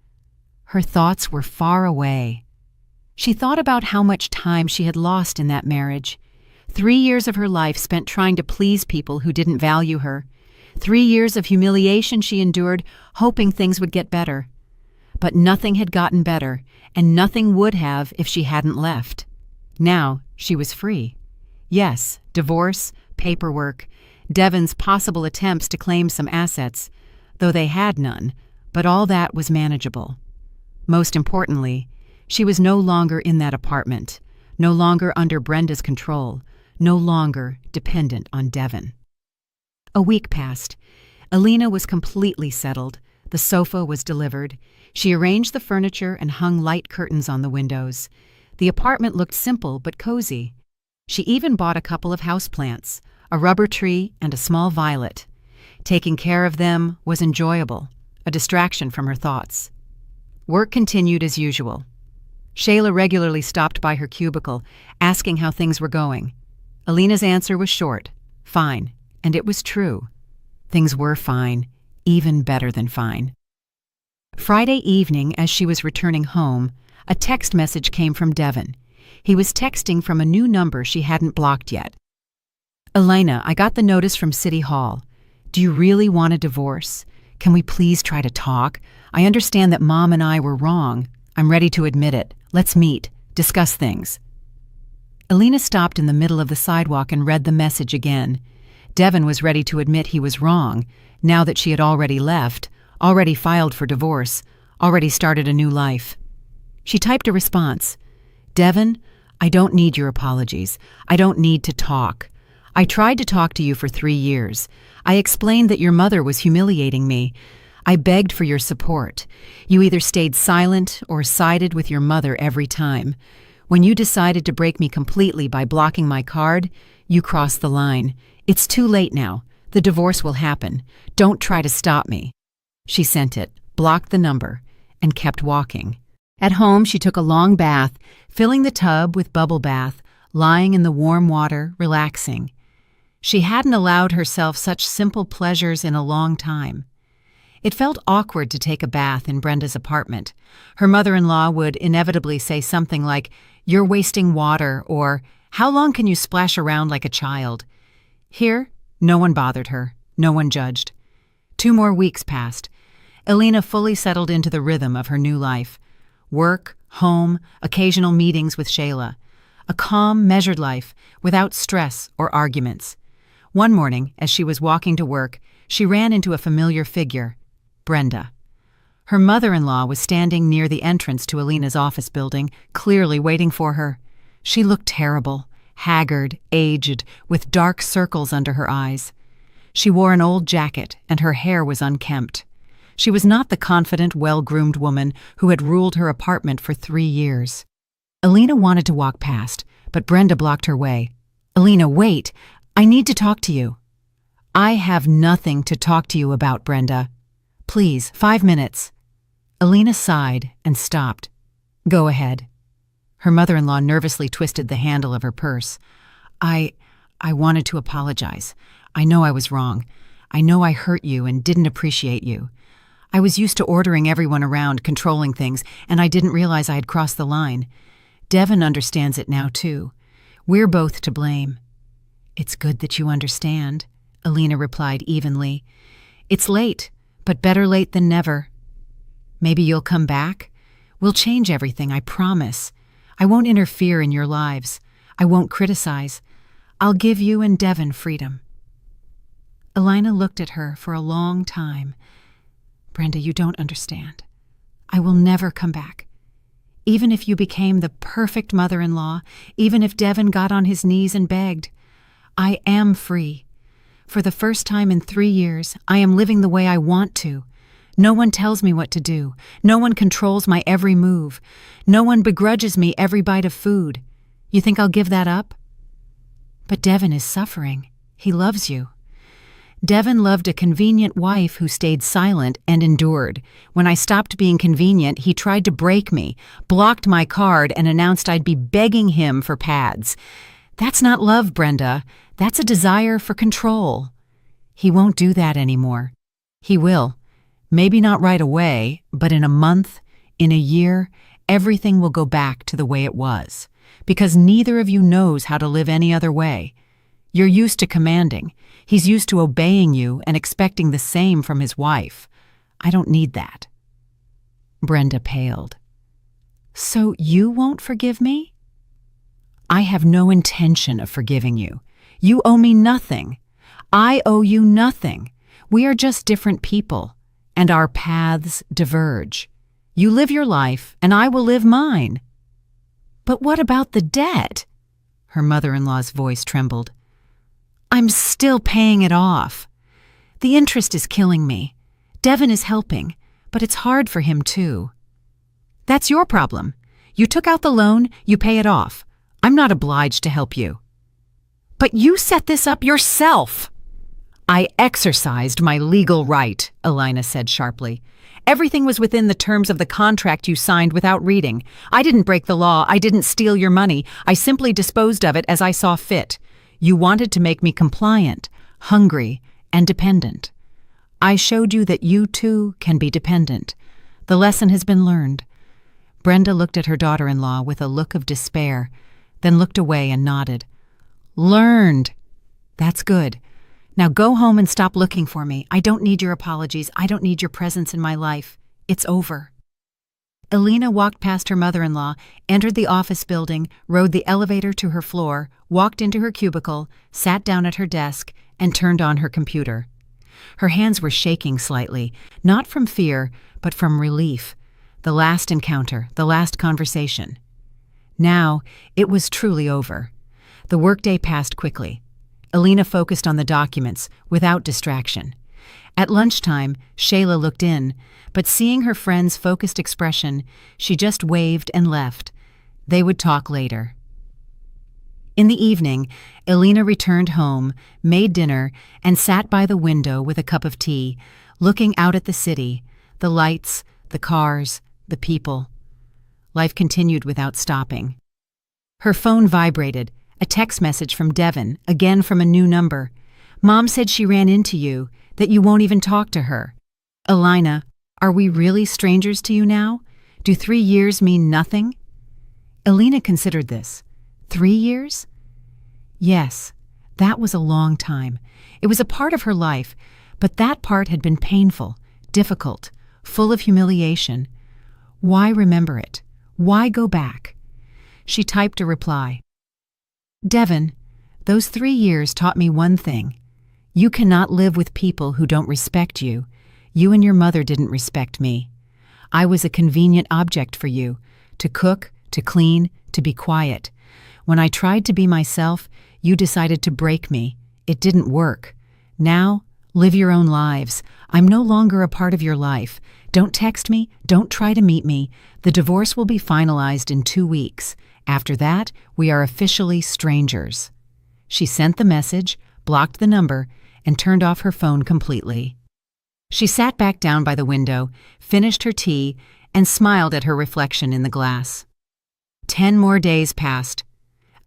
[SPEAKER 1] Her thoughts were far away. She thought about how much time she had lost in that marriage. 3 years of her life spent trying to please people who didn't value her. 3 years of humiliation she endured, hoping things would get better. But nothing had gotten better, and nothing would have if she hadn't left. Now she was free. Yes, divorce, paperwork, Devin's possible attempts to claim some assets, though they had none, but all that was manageable. Most importantly, she was no longer in that apartment, no longer under Brenda's control, no longer dependent on Devin. A week passed. Elena was completely settled. The sofa was delivered. She arranged the furniture and hung light curtains on the windows. The apartment looked simple but cozy. She even bought a couple of houseplants, a rubber tree and a small violet. Taking care of them was enjoyable, a distraction from her thoughts. Work continued as usual. Shayla regularly stopped by her cubicle, asking how things were going. Elena's answer was short, fine, and it was true. Things were fine, even better than fine. Friday evening, as she was returning home, a text message came from Devin. He was texting from a new number she hadn't blocked yet. "Elena, I got the notice from City Hall. Do you really want a divorce? Can we please try to talk? I understand that Mom and I were wrong. I'm ready to admit it. Let's meet, discuss things." Alina stopped in the middle of the sidewalk and read the message again. Devin was ready to admit he was wrong, now that she had already left, already filed for divorce, already started a new life. She typed a response. "Devin, I don't need your apologies. I don't need to talk. I tried to talk to you for 3 years. I explained that your mother was humiliating me. I begged for your support. You either stayed silent or sided with your mother every time. When you decided to break me completely by blocking my card, you crossed the line. It's too late now. The divorce will happen. Don't try to stop me." She sent it, blocked the number, and kept walking. At home, she took a long bath, filling the tub with bubble bath, lying in the warm water, relaxing. She hadn't allowed herself such simple pleasures in a long time. It felt awkward to take a bath in Brenda's apartment. Her mother-in-law would inevitably say something like, "You're wasting water," or "How long can you splash around like a child?" Here, no one bothered her, no one judged. 2 more weeks passed. Alina fully settled into the rhythm of her new life. Work, home, occasional meetings with Shayla. A calm, measured life, without stress or arguments. One morning, as she was walking to work, she ran into a familiar figure, Brenda. Her mother-in-law was standing near the entrance to Alina's office building, clearly waiting for her. She looked terrible, haggard, aged, with dark circles under her eyes. She wore an old jacket, and her hair was unkempt. She was not the confident, well-groomed woman who had ruled her apartment for 3 years. Alina wanted to walk past, but Brenda blocked her way. "Alina, wait! I need to talk to you." "I have nothing to talk to you about, Brenda. Please, 5 minutes." Alina sighed and stopped. "Go ahead." Her mother-in-law nervously twisted the handle of her purse. I wanted to apologize. I know I was wrong. I know I hurt you and didn't appreciate you. I was used to ordering everyone around, controlling things, and I didn't realize I had crossed the line. Devin understands it now, too. We're both to blame." "It's good that you understand," Alina replied evenly. "It's late, but better late than never. Maybe you'll come back? We'll change everything, I promise. I won't interfere in your lives. I won't criticize. I'll give you and Devin freedom." Alina looked at her for a long time. "Brenda, you don't understand. I will never come back. Even if you became the perfect mother-in-law, even if Devin got on his knees and begged, I am free. For the first time in 3 years, I am living the way I want to. No one tells me what to do. No one controls my every move. No one begrudges me every bite of food. You think I'll give that up?" "But Devin is suffering. He loves you." "Devin loved a convenient wife who stayed silent and endured. When I stopped being convenient, he tried to break me, blocked my card, and announced I'd be begging him for pads. That's not love, Brenda. That's a desire for control. He won't do that anymore. He will. Maybe not right away, but in a month, in a year, everything will go back to the way it was. Because neither of you knows how to live any other way. You're used to commanding. He's used to obeying you and expecting the same from his wife. I don't need that." Brenda paled. "So you won't forgive me?" "I have no intention of forgiving you. You owe me nothing. I owe you nothing. We are just different people, and our paths diverge. You live your life, and I will live mine." "But what about the debt?" Her mother-in-law's voice trembled. "I'm still paying it off. The interest is killing me. Devin is helping, but it's hard for him too." "That's your problem. You took out the loan, you pay it off. I'm not obliged to help you." "But you set this up yourself." "I exercised my legal right," Alina said sharply. "Everything was within the terms of the contract you signed without reading. I didn't break the law. I didn't steal your money. I simply disposed of it as I saw fit. You wanted to make me compliant, hungry, and dependent. I showed you that you, too, can be dependent. The lesson has been learned." Brenda looked at her daughter-in-law with a look of despair, then looked away and nodded. "Learned. That's good. Now go home and stop looking for me. I don't need your apologies. I don't need your presence in my life. It's over. Elena walked past her mother-in-law, entered the office building, rode the elevator to her floor, walked into her cubicle, sat down at her desk, and turned on her computer. Her hands were shaking slightly, not from fear, but from relief. The last encounter, the last conversation. Now, it was truly over. The workday passed quickly. Elena focused on the documents, without distraction. At lunchtime, Shayla looked in, but seeing her friend's focused expression, she just waved and left. They would talk later. In the evening, Elena returned home, made dinner, and sat by the window with a cup of tea, looking out at the city, the lights, the cars, the people. Life continued without stopping. Her phone vibrated, a text message from Devin, again from a new number. Mom said she ran into you, that you won't even talk to her. Elena, are we really strangers to you now? Do 3 years mean nothing? Elena considered this. 3 years? Yes, that was a long time. It was a part of her life, but that part had been painful, difficult, full of humiliation. Why remember it? Why go back? She typed a reply. Devin, those 3 years taught me one thing. You cannot live with people who don't respect you. You and your mother didn't respect me. I was a convenient object for you, to cook, to clean, to be quiet. When I tried to be myself, you decided to break me. It didn't work. Now, live your own lives. I'm no longer a part of your life. Don't text me. Don't try to meet me. The divorce will be finalized in 2 weeks. After that, we are officially strangers. She sent the message, blocked the number, and turned off her phone completely. She sat back down by the window, finished her tea, and smiled at her reflection in the glass. 10 more days passed.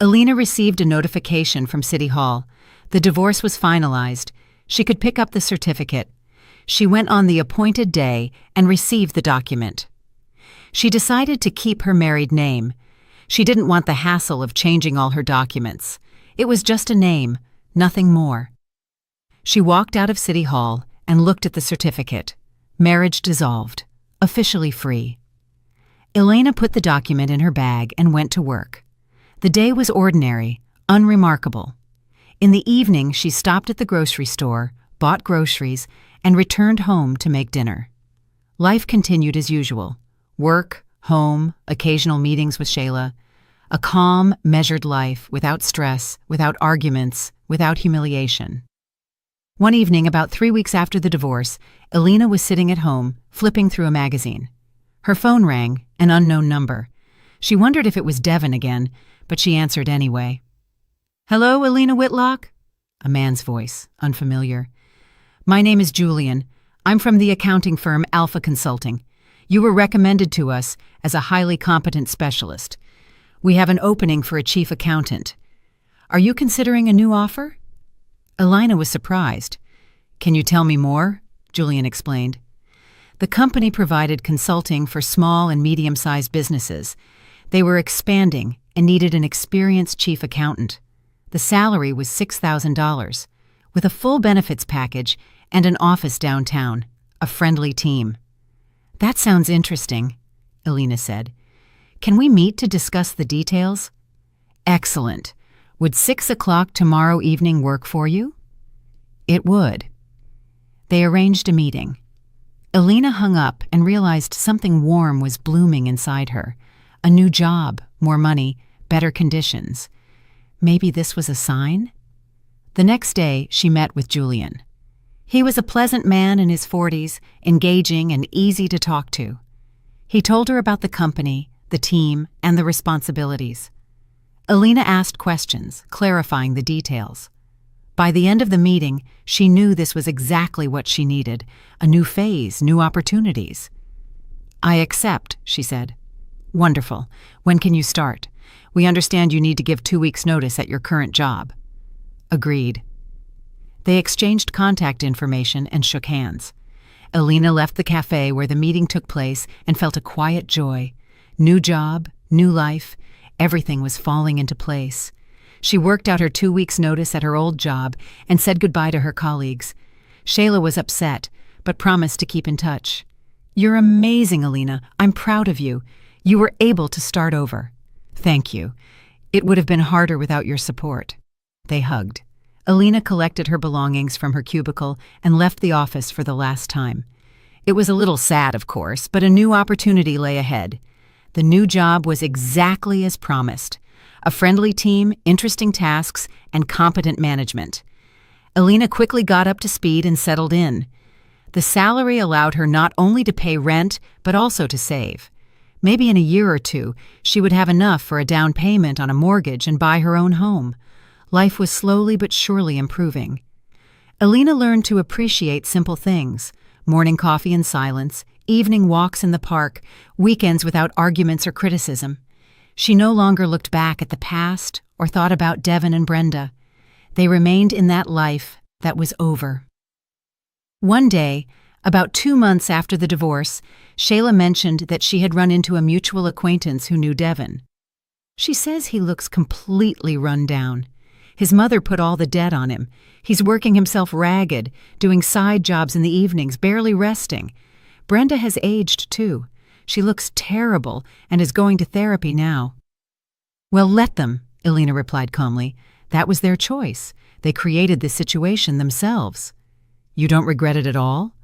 [SPEAKER 1] Elena received a notification from City Hall. The divorce was finalized. She could pick up the certificate. She went on the appointed day and received the document. She decided to keep her married name. She didn't want the hassle of changing all her documents. It was just a name, nothing more. She walked out of City Hall and looked at the certificate. Marriage dissolved, officially free. Elena put the document in her bag and went to work. The day was ordinary, unremarkable. In the evening, she stopped at the grocery store, bought groceries, and returned home to make dinner. Life continued as usual. Work, home, occasional meetings with Shayla. A calm, measured life without stress, without arguments, without humiliation. One evening, about 3 weeks after the divorce, Elena was sitting at home, flipping through a magazine. Her phone rang, an unknown number. She wondered if it was Devin again, but she answered anyway. Hello, Elena Whitlock? A man's voice, unfamiliar. My name is Julian. I'm from the accounting firm Alpha Consulting. You were recommended to us as a highly competent specialist. We have an opening for a chief accountant. Are you considering a new offer? Elena was surprised. Can you tell me more? Julian explained. The company provided consulting for small and medium-sized businesses. They were expanding and needed an experienced chief accountant. The salary was $6,000, with a full benefits package and an office downtown, a friendly team. That sounds interesting, Elena said. Can we meet to discuss the details? Excellent. Would 6 o'clock tomorrow evening work for you? It would. They arranged a meeting. Elena hung up and realized something warm was blooming inside her. A new job, more money, better conditions. Maybe this was a sign? The next day, she met with Julian. He was a pleasant man in his 40s, engaging and easy to talk to. He told her about the company, the team, and the responsibilities. Elena asked questions, clarifying the details. By the end of the meeting, she knew this was exactly what she needed, a new phase, new opportunities. I accept, she said. Wonderful. When can you start? We understand you need to give 2 weeks' notice at your current job. Agreed. They exchanged contact information and shook hands. Elena left the cafe where the meeting took place and felt a quiet joy. New job, new life, everything was falling into place. She worked out her 2 weeks' notice at her old job and said goodbye to her colleagues. Shayla was upset, but promised to keep in touch. "You're amazing, Alina. I'm proud of you. You were able to start over." "Thank you. It would have been harder without your support." They hugged. Alina collected her belongings from her cubicle and left the office for the last time. It was a little sad, of course, but a new opportunity lay ahead. The new job was exactly as promised. A friendly team, interesting tasks, and competent management. Alina quickly got up to speed and settled in. The salary allowed her not only to pay rent, but also to save. Maybe in a year or two, she would have enough for a down payment on a mortgage and buy her own home. Life was slowly but surely improving. Alina learned to appreciate simple things: morning coffee in silence, evening walks in the park, weekends without arguments or criticism. She no longer looked back at the past or thought about Devin and Brenda. They remained in that life that was over. One day, about 2 months after the divorce, Shayla mentioned that she had run into a mutual acquaintance who knew Devin. "She says he looks completely run down. His mother put all the debt on him. He's working himself ragged, doing side jobs in the evenings, barely resting. Brenda has aged, too. She looks terrible and is going to therapy now." "Well, let them," Alina replied calmly. "That was their choice. They created this situation themselves." "You don't regret it at all?"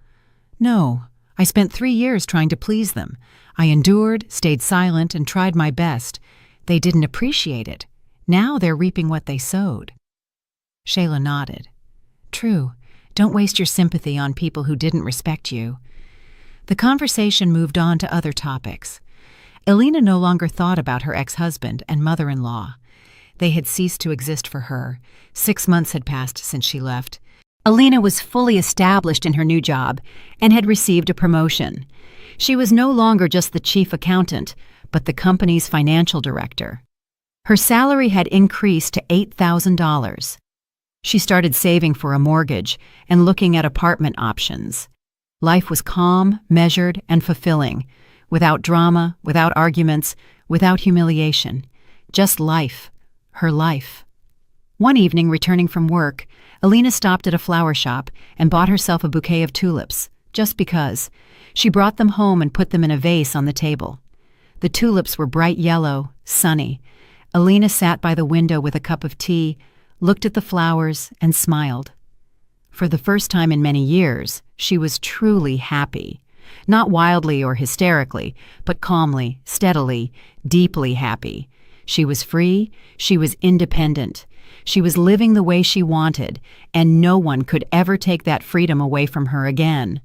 [SPEAKER 1] "No. I spent 3 years trying to please them. I endured, stayed silent, and tried my best. They didn't appreciate it. Now they're reaping what they sowed." Shayla nodded. "True. Don't waste your sympathy on people who didn't respect you." The conversation moved on to other topics. Alina no longer thought about her ex-husband and mother-in-law. They had ceased to exist for her. 6 months had passed since she left. Alina was fully established in her new job and had received a promotion. She was no longer just the chief accountant, but the company's financial director. Her salary had increased to $8,000. She started saving for a mortgage and looking at apartment options. Life was calm, measured, and fulfilling, without drama, without arguments, without humiliation. Just life, her life. One evening, returning from work, Alina stopped at a flower shop and bought herself a bouquet of tulips, just because. She brought them home and put them in a vase on the table. The tulips were bright yellow, sunny. Alina sat by the window with a cup of tea, looked at the flowers, and smiled. For the first time in many years, she was truly happy. Not wildly or hysterically, but calmly, steadily, deeply happy. She was free, she was independent. She was living the way she wanted, and no one could ever take that freedom away from her again.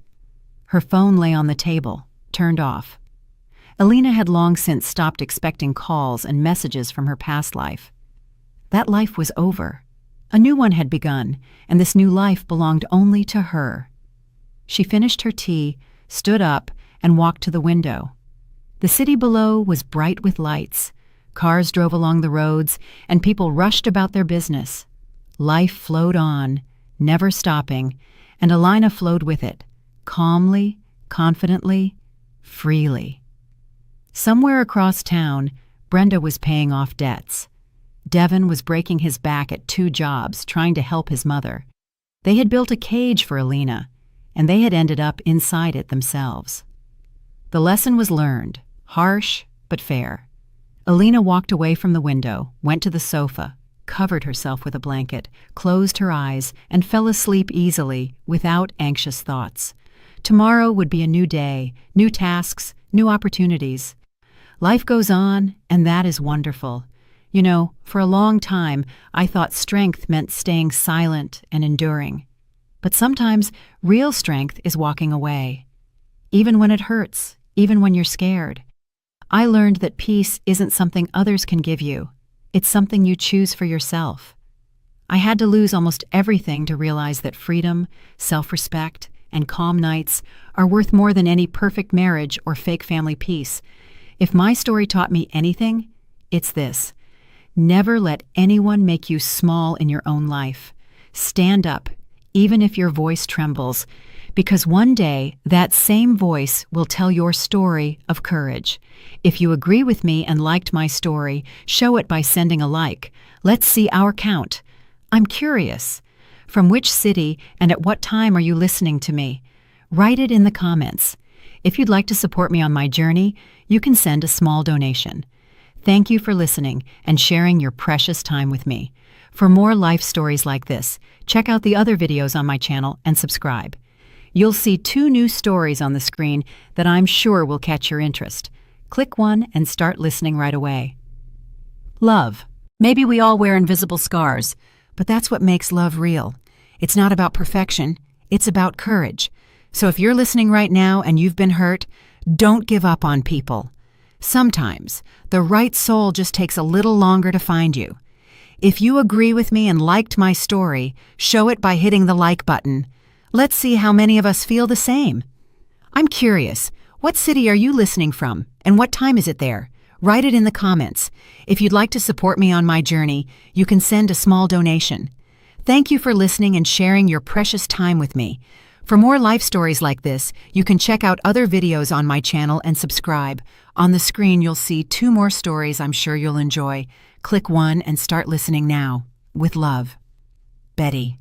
[SPEAKER 1] Her phone lay on the table, turned off. Alina had long since stopped expecting calls and messages from her past life. That life was over. A new one had begun, and this new life belonged only to her. She finished her tea, stood up, and walked to the window. The city below was bright with lights. Cars drove along the roads, and people rushed about their business. Life flowed on, never stopping, and Alina flowed with it, calmly, confidently, freely. Somewhere across town, Brenda was paying off debts. Devin was breaking his back at 2 jobs, trying to help his mother. They had built a cage for Alina, and they had ended up inside it themselves. The lesson was learned, harsh but fair. Alina walked away from the window, went to the sofa, covered herself with a blanket, closed her eyes, and fell asleep easily, without anxious thoughts. Tomorrow would be a new day, new tasks, new opportunities. Life goes on, and that is wonderful. You know, for a long time, I thought strength meant staying silent and enduring. But sometimes, real strength is walking away. Even when it hurts, even when you're scared. I learned that peace isn't something others can give you. It's something you choose for yourself. I had to lose almost everything to realize that freedom, self-respect, and calm nights are worth more than any perfect marriage or fake family peace. If my story taught me anything, it's this. Never let anyone make you small in your own life. Stand up, even if your voice trembles, because one day that same voice will tell your story of courage. If you agree with me and liked my story, show it by sending a like. Let's see our count. I'm curious. From which city and at what time are you listening to me? Write it in the comments. If you'd like to support me on my journey, you can send a small donation. Thank you for listening and sharing your precious time with me. For more life stories like this, check out the other videos on my channel and subscribe. You'll see 2 new stories on the screen that I'm sure will catch your interest. Click one and start listening right away. Love. Maybe we all wear invisible scars, but that's what makes love real. It's not about perfection, it's about courage. So if you're listening right now and you've been hurt, don't give up on people. Sometimes, the right soul just takes a little longer to find you. If you agree with me and liked my story, show it by hitting the like button. Let's see how many of us feel the same. I'm curious, what city are you listening from, and what time is it there? Write it in the comments. If you'd like to support me on my journey, you can send a small donation. Thank you for listening and sharing your precious time with me. For more life stories like this, you can check out other videos on my channel and subscribe. On the screen, you'll see 2 more stories I'm sure you'll enjoy. Click one and start listening now. With love, Betty.